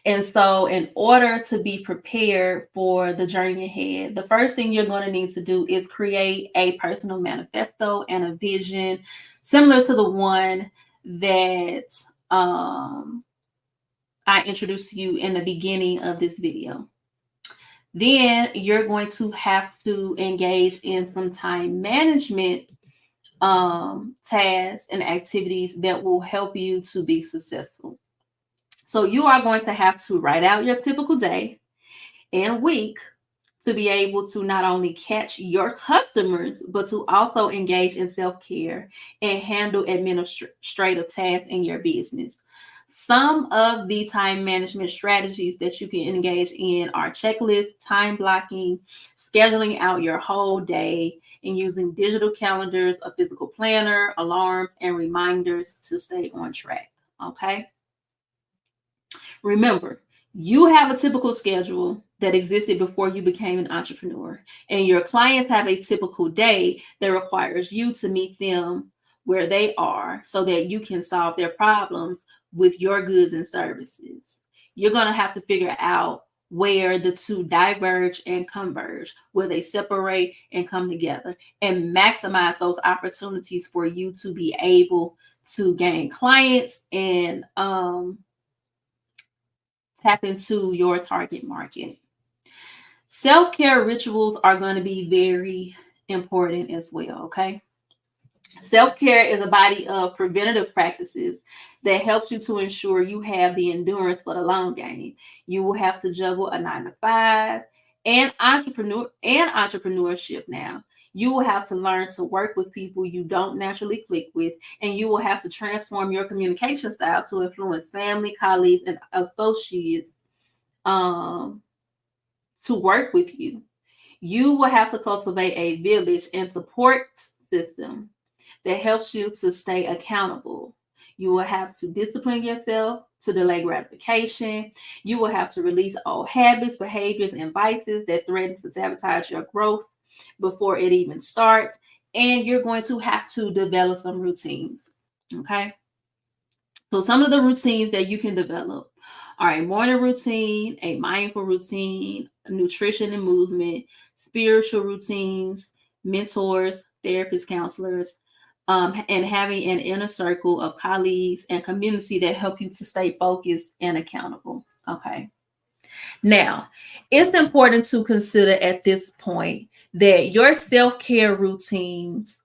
And so, in order to be prepared for the journey ahead, the first thing you're going to need to do is create a personal manifesto and a vision similar to the one that I introduced to you in the beginning of this video. Then you're going to have to engage in some time management tasks and activities that will help you to be successful. So you are going to have to write out your typical day and week to be able to not only catch your customers, but to also engage in self-care and handle administrative tasks in your business. Some of the time management strategies that you can engage in are checklists, time blocking, scheduling out your whole day, and using digital calendars, a physical planner, alarms, and reminders to stay on track. Okay. Remember, you have a typical schedule that existed before you became an entrepreneur, and your clients have a typical day that requires you to meet them where they are so that you can solve their problems with your goods and services. You're going to have to figure out where the two diverge and converge, where they separate and come together, and maximize those opportunities for you to be able to gain clients and tap into your target market. Self-care rituals are going to be very important as well, okay? Self-care is a body of preventative practices that helps you to ensure you have the endurance for the long game. You will have to juggle a 9 to 5 and entrepreneurship now. You will have to learn to work with people you don't naturally click with, and you will have to transform your communication style to influence family, colleagues, and associates to work with you. You will have to cultivate a village and support system that helps you to stay accountable. You will have to discipline yourself to delay gratification. You will have to release old habits, behaviors, and vices that threaten to sabotage your growth before it even starts. And you're going to have to develop some routines. Okay. So some of the routines that you can develop are a morning routine, a mindful routine, nutrition and movement, spiritual routines, mentors, therapists, counselors, and having an inner circle of colleagues and community that help you to stay focused and accountable. Okay. Now, it's important to consider at this point that your self-care routines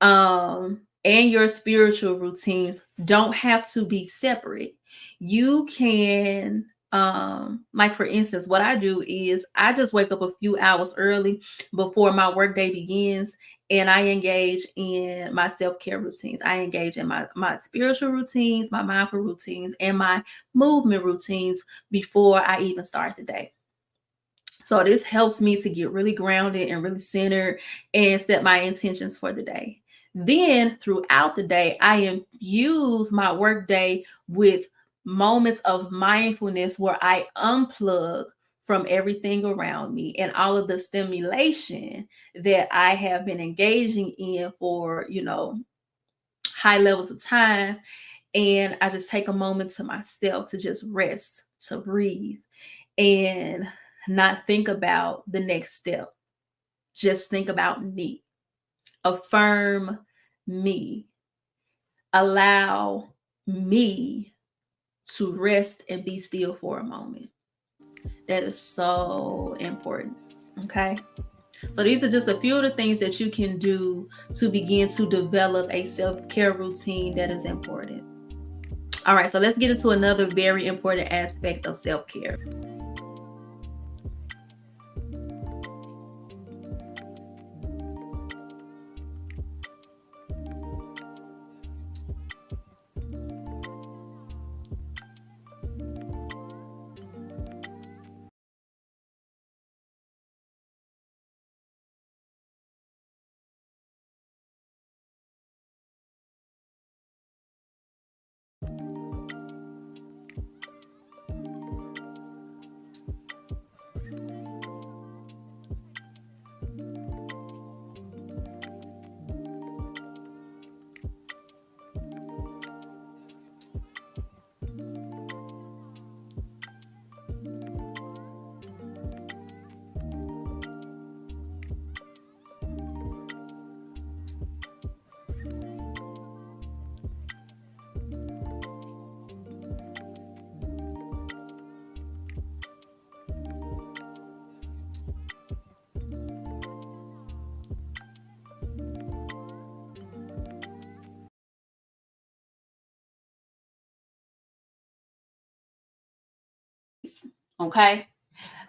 and your spiritual routines don't have to be separate. You can, like for instance, what I do is I just wake up a few hours early before my workday begins, and I engage in my self-care routines. I engage in my spiritual routines, my mindful routines, and my movement routines before I even start the day. So this helps me to get really grounded and really centered and set my intentions for the day. Then throughout the day, I infuse my workday with moments of mindfulness where I unplug from everything around me and all of the stimulation that I have been engaging in for, high levels of time. And I just take a moment to myself to just rest, to breathe, and not think about the next step. Just think about me. Affirm me. Allow me to rest and be still for a moment. That is so important. Okay. So these are just a few of the things that you can do to begin to develop a self-care routine that is important. All right, so let's get into another very important aspect of self-care. Okay?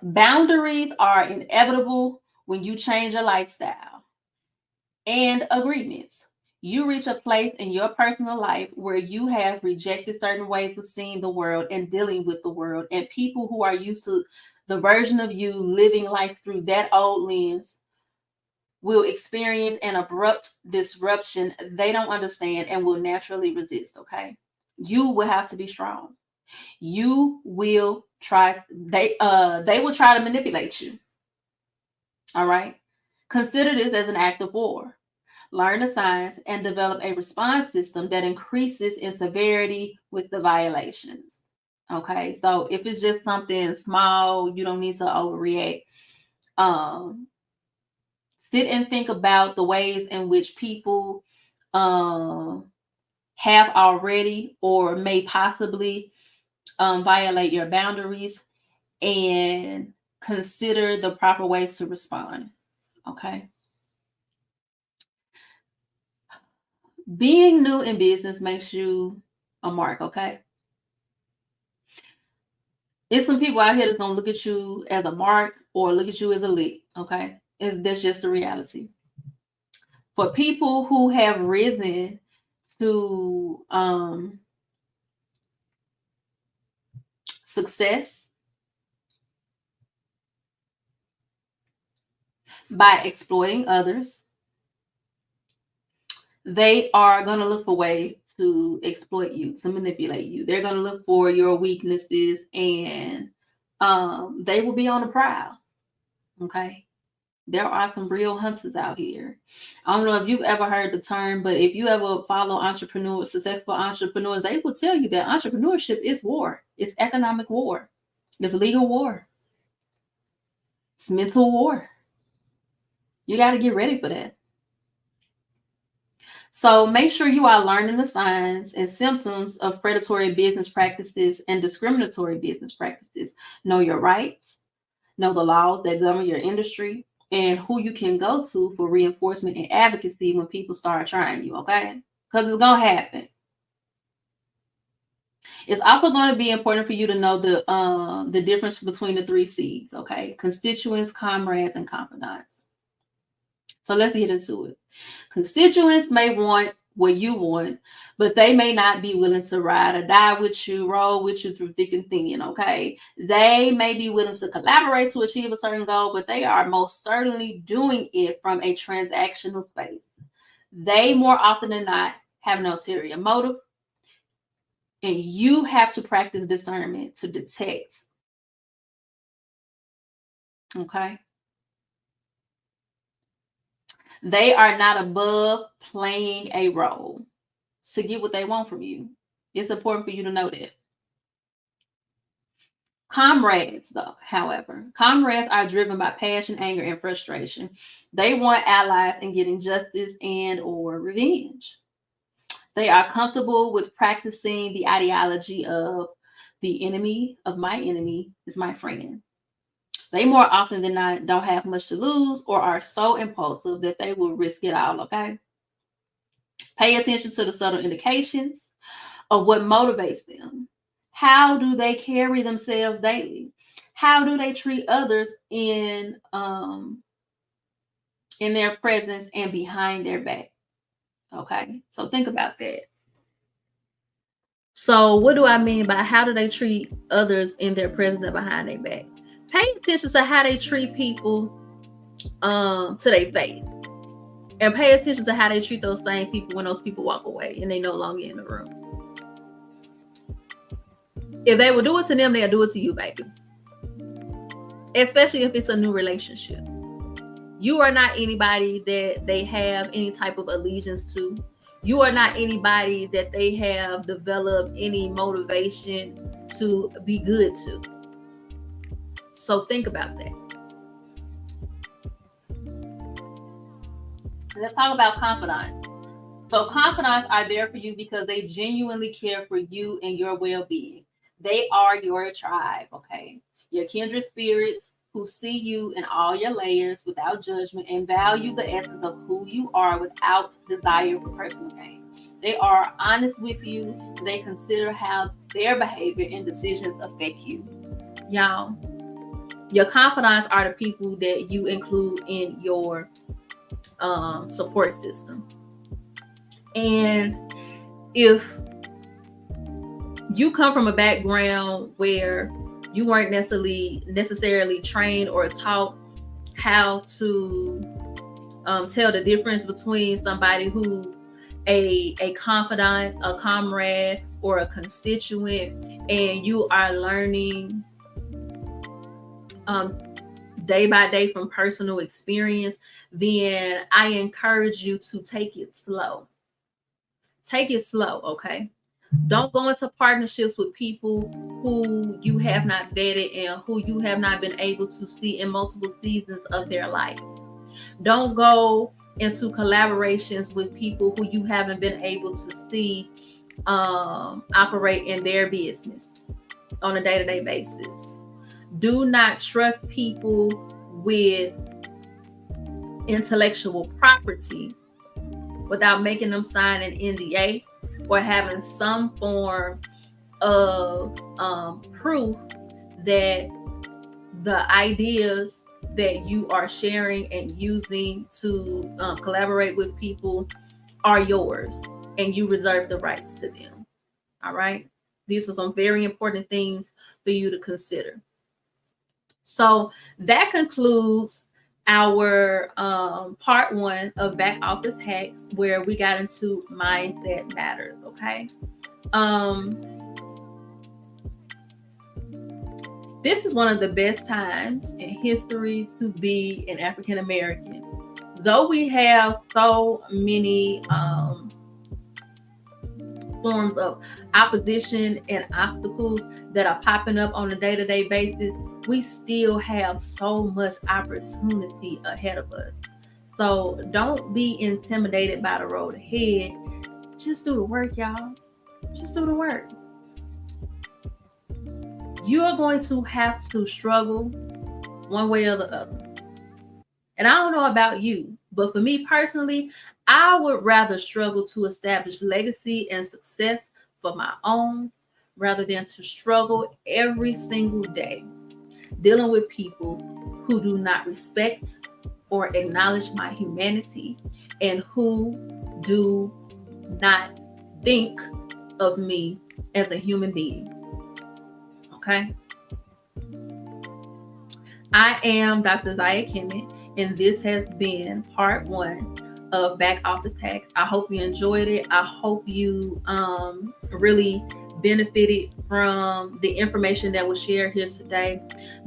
Boundaries are inevitable when you change your lifestyle. And agreements. You reach a place in your personal life where you have rejected certain ways of seeing the world and dealing with the world, and people who are used to the version of you living life through that old lens will experience an abrupt disruption they don't understand and will naturally resist. Okay, you will have to be strong. You will try. They will try to manipulate you. All right. Consider this as an act of war. Learn the signs and develop a response system that increases in severity with the violations. Okay, so if it's just something small, you don't need to overreact. Sit and think about the ways in which people have already or may possibly violate your boundaries, and consider the proper ways to respond. Okay. Being new in business makes you a mark, okay? It's some people out here that's gonna look at you as a mark or look at you as a lick, okay? That's just the reality. For people who have risen to success by exploiting others, they are gonna look for ways to exploit you, to manipulate you. They're gonna look for your weaknesses, and they will be on the prowl. Okay. There are some real hunters out here. I don't know if you've ever heard the term, but if you ever follow entrepreneurs, successful entrepreneurs, they will tell you that entrepreneurship is war. It's economic war. It's legal war. It's mental war. You got to get ready for that. So make sure you are learning the signs and symptoms of predatory business practices and discriminatory business practices. Know your rights, know the laws that govern your industry, and who you can go to for reinforcement and advocacy when people start trying you, okay? Because it's going to happen. It's also going to be important for you to know the difference between the 3 C's, okay? Constituents, comrades, and confidants. So let's get into it. Constituents may want what you want, but they may not be willing to ride or die with you, roll with you through thick and thin, okay? They may be willing to collaborate to achieve a certain goal, but they are most certainly doing it from a transactional space. They, more often than not, have an ulterior motive, and you have to practice discernment to detect, okay? They are not above playing a role to get what they want from you. It's important for you to know that. Comrades, though, however, comrades are driven by passion, anger, and frustration. They want allies in getting justice and or revenge. They are comfortable with practicing the ideology of the enemy of my enemy is my friend. They more often than not don't have much to lose or are so impulsive that they will risk it all, okay? Pay attention to the subtle indications of what motivates them. How do they carry themselves daily? How do they treat others in their presence and behind their back? Okay, so think about that. So what do I mean by how do they treat others in their presence and behind their back? Pay attention to how they treat people to their face. And pay attention to how they treat those same people when those people walk away and they no longer in the room. If they will do it to them, they'll do it to you, baby. Especially if it's a new relationship. You are not anybody that they have any type of allegiance to. You are not anybody that they have developed any motivation to be good to. So think about that. Let's talk about confidants. So confidants are there for you because they genuinely care for you and your well-being. They are your tribe, okay? Your kindred spirits who see you in all your layers without judgment and value the essence of who you are without desire for personal gain. They are honest with you. They consider how their behavior and decisions affect you. y'all, your confidants are the people that you include in your support system. And if you come from a background where you weren't necessarily trained or taught how to tell the difference between somebody who's a confidant, a comrade, or a constituent, and you are learning day by day from personal experience, then I encourage you to take it slow. Take it slow, okay? Don't go into partnerships with people who you have not vetted and who you have not been able to see in multiple seasons of their life. Don't go into collaborations with people who you haven't been able to see operate in their business on a day-to-day basis. Do not trust people with intellectual property without making them sign an NDA or having some form of proof that the ideas that you are sharing and using to collaborate with people are yours and you reserve the rights to them. All right. These are some very important things for you to consider. So that concludes our part 1 of Back Office Hacks, where we got into mindset matters. Okay. This is one of the best times in history to be an African American. Though we have so many forms of opposition and obstacles that are popping up on a day-to-day basis, we still have so much opportunity ahead of us. So don't be intimidated by the road ahead. Just do the work, y'all. Just do the work. You are going to have to struggle one way or the other. And I don't know about you, but for me personally, I would rather struggle to establish legacy and success for my own rather than to struggle every single day dealing with people who do not respect or acknowledge my humanity and who do not think of me as a human being. Okay? I am Dr. Zaya Kemet, and this has been part 1 of Back Office Hacks. I hope you enjoyed it. I hope you really benefited from the information that was shared here today.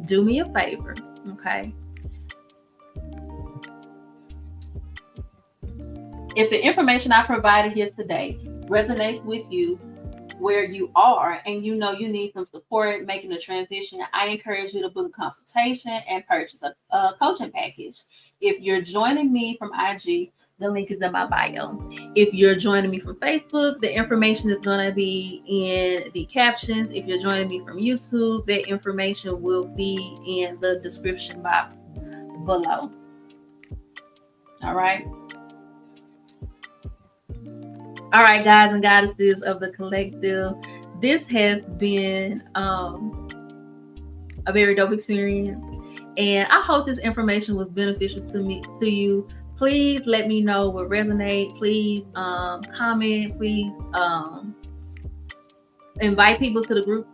Do me a favor, okay? If the information I provided here today resonates with you where you are and you know you need some support making the transition, I encourage you to book a consultation and purchase a coaching package. If you're joining me from IG, the link is in my bio. If you're joining me from Facebook, the information is going to be in the captions. If you're joining me from YouTube, that information will be in the description box below. All right. All right, guys and goddesses of the collective. This has been a very dope experience. And I hope this information was beneficial to you. Please let me know what resonates. Please comment. Please invite people to the group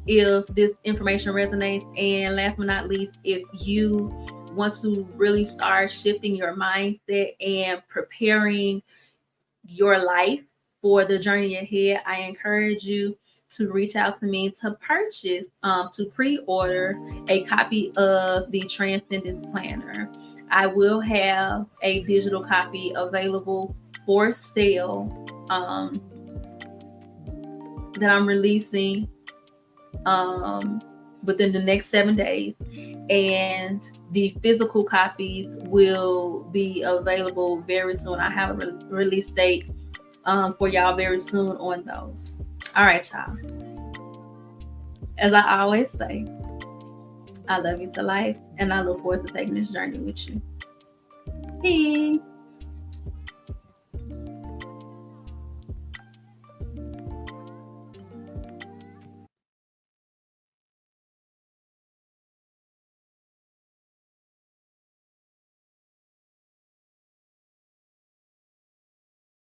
if this information resonates. And last but not least, if you want to really start shifting your mindset and preparing your life for the journey ahead, I encourage you to reach out to me to purchase, to pre-order a copy of the Transcendence Planner. I will have a digital copy available for sale that I'm releasing within the next 7 days. And the physical copies will be available very soon. I have a release date for y'all very soon on those. All right, y'all. As I always say, I love you to life, and I look forward to taking this journey with you. Peace.